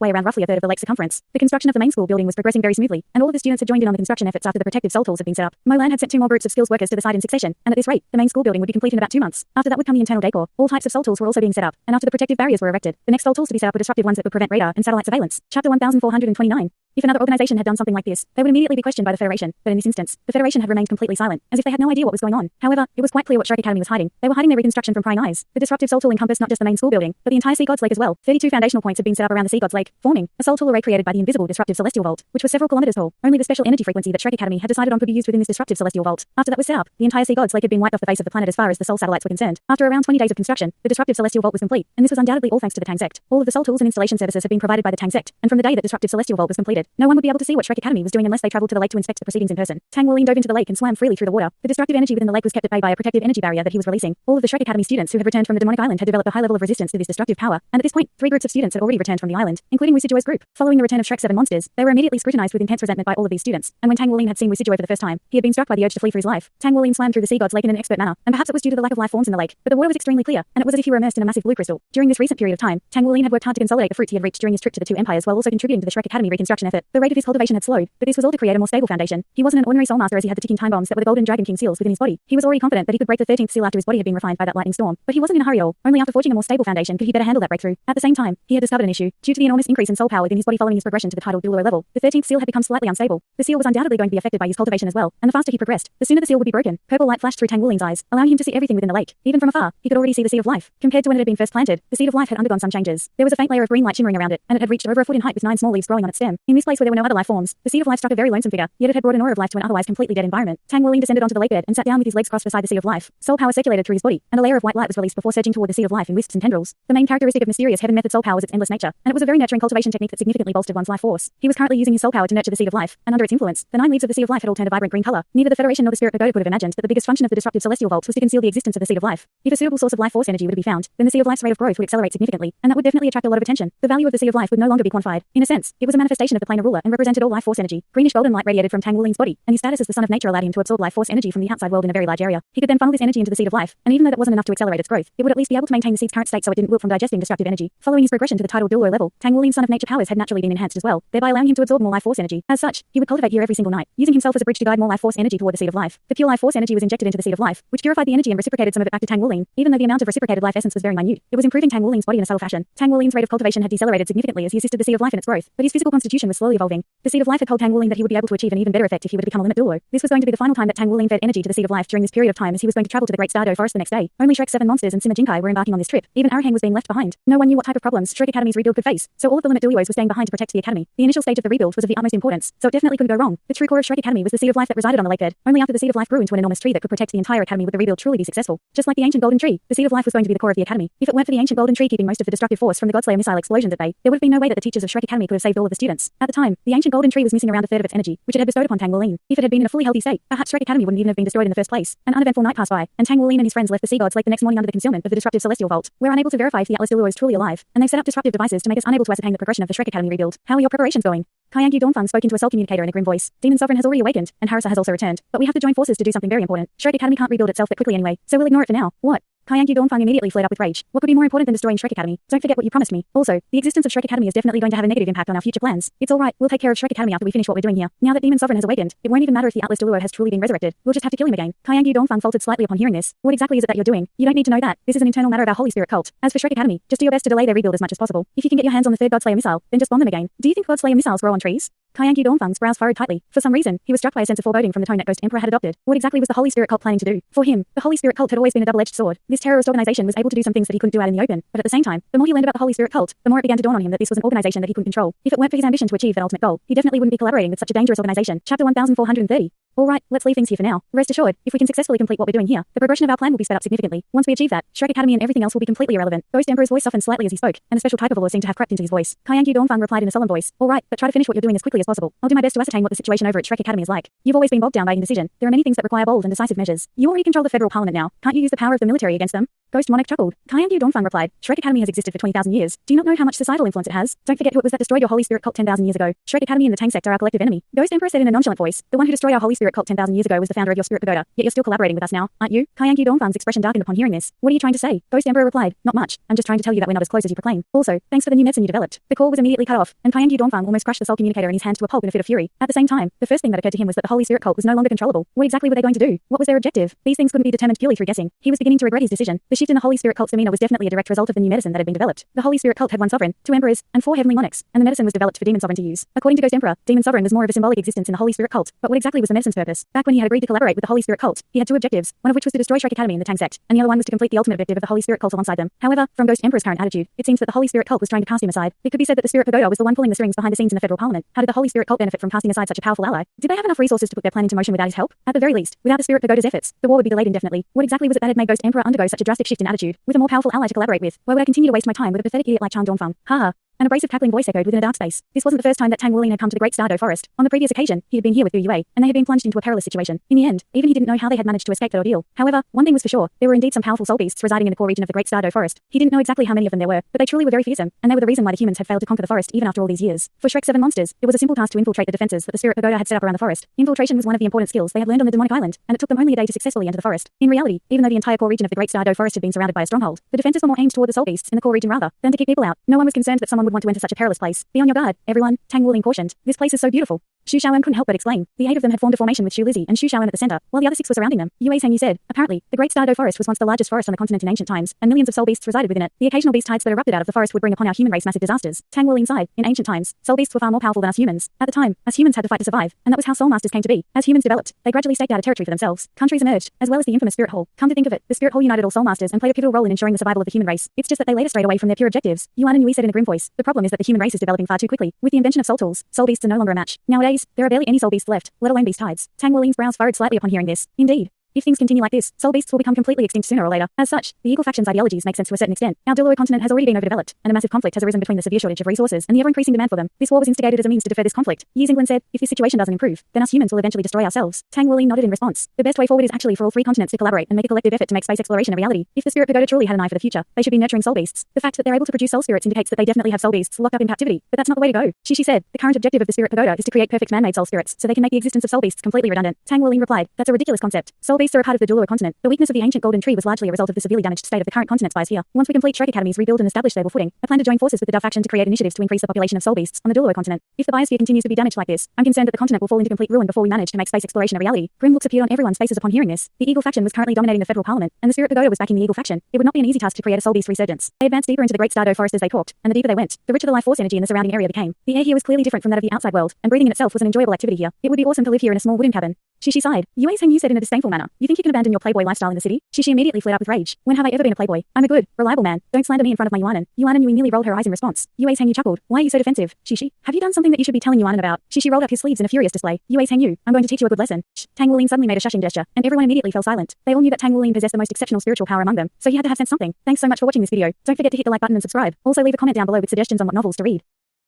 way around roughly a third of the lake's circumference. The construction of the main school building was progressing very smoothly, and all of the students had joined in on the construction efforts after the protective soul tools had been set up. Molan had sent 2 more groups of skills workers to the site in succession, and at this rate, the main school building would be complete in about 2 months. After that would come the internal decor. All types of soul tools were also being set up, and after the protective barriers were erected, the next soul tools to be set up were disruptive ones that would prevent radar and satellite surveillance. Chapter 1429. If another organization had done something like this, they would immediately be questioned by the Federation, but in this instance, the Federation had remained completely silent, as if they had no idea what was going on. However, it was quite clear what Shrek Academy was hiding. They were hiding their reconstruction from prying eyes. The disruptive soul tool encompassed not just the main school building, but the entire Sea God's Lake as well. 32 foundational points had been set up around the Sea God's Lake, forming a soul tool array created by the invisible disruptive celestial vault, which was several kilometers tall. Only the special energy frequency that Shrek Academy had decided on could be used within this disruptive celestial vault. After that was set up, the entire Sea God's Lake had been wiped off the face of the planet as far as the soul satellites were concerned. After around 20 days of construction, the disruptive celestial vault was complete, and this was undoubtedly all thanks to the Tang sect. All of the soul tools and installation services had been provided by the Tang sect, and from the day that disruptive celestial vault was completed, no one would be able to see what Shrek Academy was doing unless they traveled to the lake to inspect the proceedings in person. Tang Wulian dove into the lake and swam freely through the water. The destructive energy within the lake was kept at bay by a protective energy barrier that he was releasing. All of the Shrek Academy students who had returned from the demonic island had developed a high level of resistance to this destructive power, and at this point, 3 groups of students had already returned from the island, including Wisujoy's group. Following the return of Shrek's 7 monsters, they were immediately scrutinized with intense resentment by all of these students, and when Tang Wulian had seen Wisujoy for the first time, he had been struck by the urge to flee for his life. Tang Wulian swam through the Sea God's Lake in an expert manner, and perhaps it was due to the lack of life forms in the lake, but the water was extremely clear, and it was as if he were immersed in a massive blue crystal. During this recent period of time, Tang Wulian had worked hard to consolidate the fruits he had reached during his trip to the 2 empires while also contributing to the Shrek Academy reconstruction effort. The rate of his cultivation had slowed, but this was all to create a more stable foundation. He wasn't an ordinary soul master as he had the ticking time bombs that were the golden dragon king seals within his body. He was already confident that he could break the 13th seal after his body had been refined by that lightning storm, but he wasn't in a hurry at all. Only after forging a more stable foundation could he better handle that breakthrough. At the same time, he had discovered an issue. Due to the enormous increase in soul power within his body following his progression to the tidal Douluo level, the 13th seal had become slightly unstable. The seal was undoubtedly going to be affected by his cultivation as well, and the faster he progressed, the sooner the seal would be broken. Purple light flashed through Tang Wulian's eyes, allowing him to see everything within the lake. Even from afar, he could already see the seed of life. Compared to when it had been first planted, the seed of life had undergone some changes. There was a faint layer of green light shimmering around it, and it had reached over a foot in height with 9 small leaves growing on its stem. In this place where there were no other life forms, the seed of life struck a very lonesome figure, yet it had brought an aura of life to an otherwise completely dead environment. Tang Wulian descended onto the lake bed and sat down with his legs crossed beside the seed of life. Soul power circulated through his body, and a layer of white light was released before surging toward the seed of life in wisps and tendrils. The main characteristic of mysterious heaven method soul power was its endless nature, and it was a very nurturing cultivation technique that significantly bolstered one's life force. He was currently using his soul power to nurture the seed of life, and under its influence, the 9 leaves of the seed of life had all turned a vibrant green color. Neither the Federation nor the Spirit Pagoda could have imagined that the biggest function of the disruptive celestial vault was to conceal the existence of the seed of life. If a suitable source of life force energy were to be found, then the seed of life's rate of growth would accelerate significantly, and that would definitely attract a lot of attention. The value of the seed of life would no longer be quantified. In a sense, it was a manifestation of the planar ruler and represented all life force energy. Greenish golden light radiated from Tang Wulian's body, and his status as the son of nature allowed him to absorb life force energy from the outside world in a very large area. He could then funnel this energy into the seed of life, and even though that wasn't enough to accelerate its growth, it would at least be able to maintain the seed's current state so it didn't wilt from digesting destructive energy. Following his progression to the tidal Douluo level, Tang Wulian's son of nature powers had naturally been enhanced as well, thereby allowing him to absorb more life force energy. As such, he would cultivate here every single night, using himself as a bridge to guide more life force energy toward the seed of life. The pure life force energy was injected into the seed of life, which purified the energy and reciprocated some of it back to Tang Wulian. Even though the amount of reciprocated life essence was very minute, it was improving Tang Wulian's body in a subtle fashion. Tang Wulian's rate of cultivation had decelerated significantly as he assisted the seed of life in its growth, but his physical constitution was slowly evolving. The seed of life had told Tang Wulian that he would be able to achieve an even better effect if he were to become a limit Douluo. This was going to be the final time that Tang Wulian fed energy to the seed of life during this period of time, as he was going to travel to the Great Star Dou Forest the next day. Only Shrek's 7 monsters and Sima Jinkai were embarking on this trip. Even Arahang was being left behind. No one knew what type of problems Shrek Academy's rebuild could face, so all of the limit Douluos were staying behind to protect the academy. The initial stage of the rebuild was of the utmost importance, so it definitely couldn't go wrong. The true core of Shrek Academy was the seed of life that resided on the lake bed. Only after the seed of life grew into an enormous tree that could protect the entire academy would the rebuild truly be successful. Just like the ancient golden tree, the seed of life was going to be the core of the academy. If it weren't for the ancient golden tree keeping most of the destructive force from the Godslayer missile explosions at bay, there would have been no way that the teachers of Shrek Academy could have saved all of the students. At the time, the ancient golden tree was missing around a third of its energy, which it had bestowed upon Tang Wulian. If it had been in a fully healthy state, perhaps Shrek Academy wouldn't even have been destroyed in the first place. An uneventful night passed by, and Tang Wulian and his friends left the Sea God's Lake the next morning under the concealment of the disruptive celestial vault. We're unable to verify if the Atlas Douluo is truly alive, and they set up disruptive devices to make us unable to ascertain the progression of the Shrek Academy rebuild. How are your preparations going? Kayangyu Dongfang spoke into a soul communicator in a grim voice. Demon Sovereign has already awakened, and Harissa has also returned, but we have to join forces to do something very important. Shrek Academy can't rebuild itself that quickly anyway, so we'll ignore it for now. What? Kyangu Dawnfang immediately flared up with rage. What could be more important than destroying Shrek Academy? Don't forget what you promised me. Also, the existence of Shrek Academy is definitely going to have a negative impact on our future plans. It's alright, we'll take care of Shrek Academy after we finish what we're doing here. Now that Demon Sovereign has awakened, it won't even matter if the Atlas Douluo has truly been resurrected. We'll just have to kill him again. Kyangu Dawnfang faltered slightly upon hearing this. What exactly is it that you're doing? You don't need to know that. This is an internal matter of our Holy Spirit cult. As for Shrek Academy, just do your best to delay their rebuild as much as possible. If you can get your hands on the third Godslayer missile, then just bomb them again. Do you think Godslayer missiles grow on trees? Kyangu Dawnfang's brows furrowed tightly. For some reason, he was struck by a sense of foreboding from the tone that Ghost Emperor had adopted. What exactly was the Holy Spirit cult planning to do? For him, the Holy Spirit cult had always been a double-edged sword. This terrorist organization was able to do some things that he couldn't do out in the open, but at the same time, the more he learned about the Holy Spirit cult, the more it began to dawn on him that this was an organization that he couldn't control. If it weren't for his ambition to achieve that ultimate goal, he definitely wouldn't be collaborating with such a dangerous organization. Chapter 1430. Alright, let's leave things here for now. Rest assured, if we can successfully complete what we're doing here, the progression of our plan will be sped up significantly. Once we achieve that, Shrek Academy and everything else will be completely irrelevant. Ghost Emperor's voice softened slightly as he spoke, and a special type of allure seemed to have crept into his voice. Kyangu Dawnfang replied in a solemn voice. Alright, but try to finish what you're doing as quickly as possible. I'll do my best to ascertain what the situation over at Shrek Academy is like. You've always been bogged down by indecision. There are many things that require bold and decisive measures. You already control the federal parliament now. Can't you use the power of the military against them? Ghost Monarch chuckled. Kyangu Dawnfang replied, Shrek Academy has existed for 20,000 years. Do you not know how much societal influence it has? Don't forget who it was that destroyed your Holy Spirit cult 10,000 years ago. Shrek Academy and the Tank Sect are our collective enemy. Ghost Emperor said in a nonchalant voice, the one who destroyed our Holy Spirit cult 10,000 years ago was the founder of your Spirit Pagoda, yet you're still collaborating with us now, aren't you? Kyangu Dawnfang's expression darkened upon hearing this. What are you trying to say? Ghost Emperor replied, not much. I'm just trying to tell you that we're not as close as you proclaim. Also, thanks for the new medicine you developed. The call was immediately cut off, and Kyangu Dawnfang almost crushed the soul communicator in his hand to a pulp in a fit of fury. At the same time, the first thing that occurred to him was that the Holy Spirit cult was no longer controllable. What exactly were they going to do? What was their objective? These things couldn't be determined purely through guessing. He was beginning to regret his decision. The shift in the Holy Spirit cult's demeanor was definitely a direct result of the new medicine that had been developed. The Holy Spirit cult had one sovereign, 2 emperors, and 4 heavenly monarchs, and the medicine was developed for Demon Sovereign to use. According to Ghost Emperor, Demon Sovereign was more of a symbolic existence in the Holy Spirit cult. But what exactly was the medicine's purpose? Back when he had agreed to collaborate with the Holy Spirit cult, he had 2 objectives, one of which was to destroy Shrek Academy and the Tank Sect, and the other one was to complete the ultimate objective of the Holy Spirit cult alongside them. However, from Ghost Emperor's current attitude, it seems that the Holy Spirit cult was trying to cast him aside. It could be said that the Spirit Pagoda was the one pulling the strings behind the scenes in the federal parliament. How did the Holy Spirit cult benefit from casting aside such a powerful ally? Did they have enough resources to put their plan into motion without his help? At the very least, without the Spirit Pagoda's efforts, the war would be delayed indefinitely. What exactly was it that had made Ghost Emperor undergo such a drastic shift in attitude? With a more powerful ally to collaborate with, why would I continue to waste my time with a pathetic idiot like Dawnfang? Haha. An abrasive cackling voice echoed within a dark space. This wasn't the first time that Tang Wuling had come to the Great Star Dou Forest. On the previous occasion, he had been here with Wu Yue, and they had been plunged into a perilous situation. In the end, even he didn't know how they had managed to escape that ordeal. However, one thing was for sure, there were indeed some powerful soul beasts residing in the core region of the Great Star Dou Forest. He didn't know exactly how many of them there were, but they truly were very fearsome, and they were the reason why the humans had failed to conquer the forest even after all these years. For Shrek's 7 monsters, it was a simple task to infiltrate the defenses that the Spirit Pagoda had set up around the forest. Infiltration was one of the important skills they had learned on the demonic island, and it took them only a day to successfully enter the forest. In reality, even though the entire core region of the Great Star Dou Forest had been surrounded by a stronghold, the defenses were more aimed toward the soul beasts in the core region rather than to keep people out. No one was concerned that someone would want to enter such a perilous place. Be on your guard, everyone, Tang Wuling cautioned. This place is so beautiful. Xu Shaoen couldn't help but exclaim. The 8 of them had formed a formation with Xu Lizzie and Xu Shaoen at the center, while the other 6 were surrounding them. Yue Zhengyu said, apparently, the Great Star Dou Forest was once the largest forest on the continent in ancient times, and millions of soul beasts resided within it. The occasional beast tides that erupted out of the forest would bring upon our human race massive disasters. Tang Wuling sighed. In ancient times, soul beasts were far more powerful than us humans. At the time, us humans had to fight to survive, and that was how soul masters came to be. As humans developed, they gradually staked out a territory for themselves. Countries emerged, as well as the infamous Spirit Hall. Come to think of it, the Spirit Hall united all soul masters and played a pivotal role in ensuring the survival of the human race. It's just that they later strayed away from their pure objectives. Yuan and Yui said in a grim voice, the problem is that the human race is developing far too quickly. With the invention of soul tools, soul beasts are no longer a match. Nowadays, there are barely any soul beasts left, let alone beast tides. Tang Wuling's brows furrowed slightly upon hearing this. Indeed. If things continue like this, soul beasts will become completely extinct sooner or later. As such, the Eagle faction's ideologies make sense to a certain extent. Our Douluo continent has already been overdeveloped, and a massive conflict has arisen between the severe shortage of resources and the ever-increasing demand for them. This war was instigated as a means to defer this conflict. Yi Xinglan said, if this situation doesn't improve, then us humans will eventually destroy ourselves. Tang Wuling nodded in response. The best way forward is actually for all 3 continents to collaborate and make a collective effort to make space exploration a reality. If the Spirit Pagoda truly had an eye for the future, they should be nurturing soul beasts. The fact that they're able to produce soul spirits indicates that they definitely have soul beasts locked up in captivity, but that's not the way to go. Shishi said, the current objective of the Spirit Pagoda is to create perfect man-made soul spirits, so they can make the existence of soul beasts completely redundant. Tang Wuling replied, that's a ridiculous concept. Soul beasts are a part of the Douluo continent. The weakness of the ancient golden tree was largely a result of the severely damaged state of the current continent's biosphere. Once we complete Shrek Academy's rebuild and establish stable footing, I plan to join forces with the Dou faction to create initiatives to increase the population of soul beasts on the Douluo continent. If the biosphere continues to be damaged like this, I'm concerned that the continent will fall into complete ruin before we manage to make space exploration a reality. Grim looks appeared on everyone's faces upon hearing this. The Eagle faction was currently dominating the federal parliament, and the Spirit Pagoda was backing the Eagle faction. It would not be an easy task to create a soul beast resurgence. They advanced deeper into the Great Star Dou Forest as they talked, and the deeper they went, the richer the life force energy in the surrounding area became. The air here was clearly different from that of the outside world, and breathing in itself was an enjoyable activity here. It would be awesome to live here in a small wooden cabin. Shishi sighed. Yue Zhengyu said in a disdainful manner, you think you can abandon your playboy lifestyle in the city? Shishi immediately flared up with rage. When have I ever been a playboy? I'm a good, reliable man. Don't slander me in front of my Yuanan. Yuanan Yui merely rolled her eyes in response. Yue Zhengyu chuckled. Why are you so defensive? Shishi, have you done something that you should be telling Yuanan about? Shishi rolled up his sleeves in a furious display. Yue Zhengyu, I'm going to teach you a good lesson. Shh. Tang Wuling suddenly made a shushing gesture, and everyone immediately fell silent. They all knew that Tang Wuling possessed the most exceptional spiritual power among them, so he had to have sensed something. Thanks so much for watching this video. Don't forget to hit the like button and subscribe. Also leave a comment down below with suggestions on what novels to read.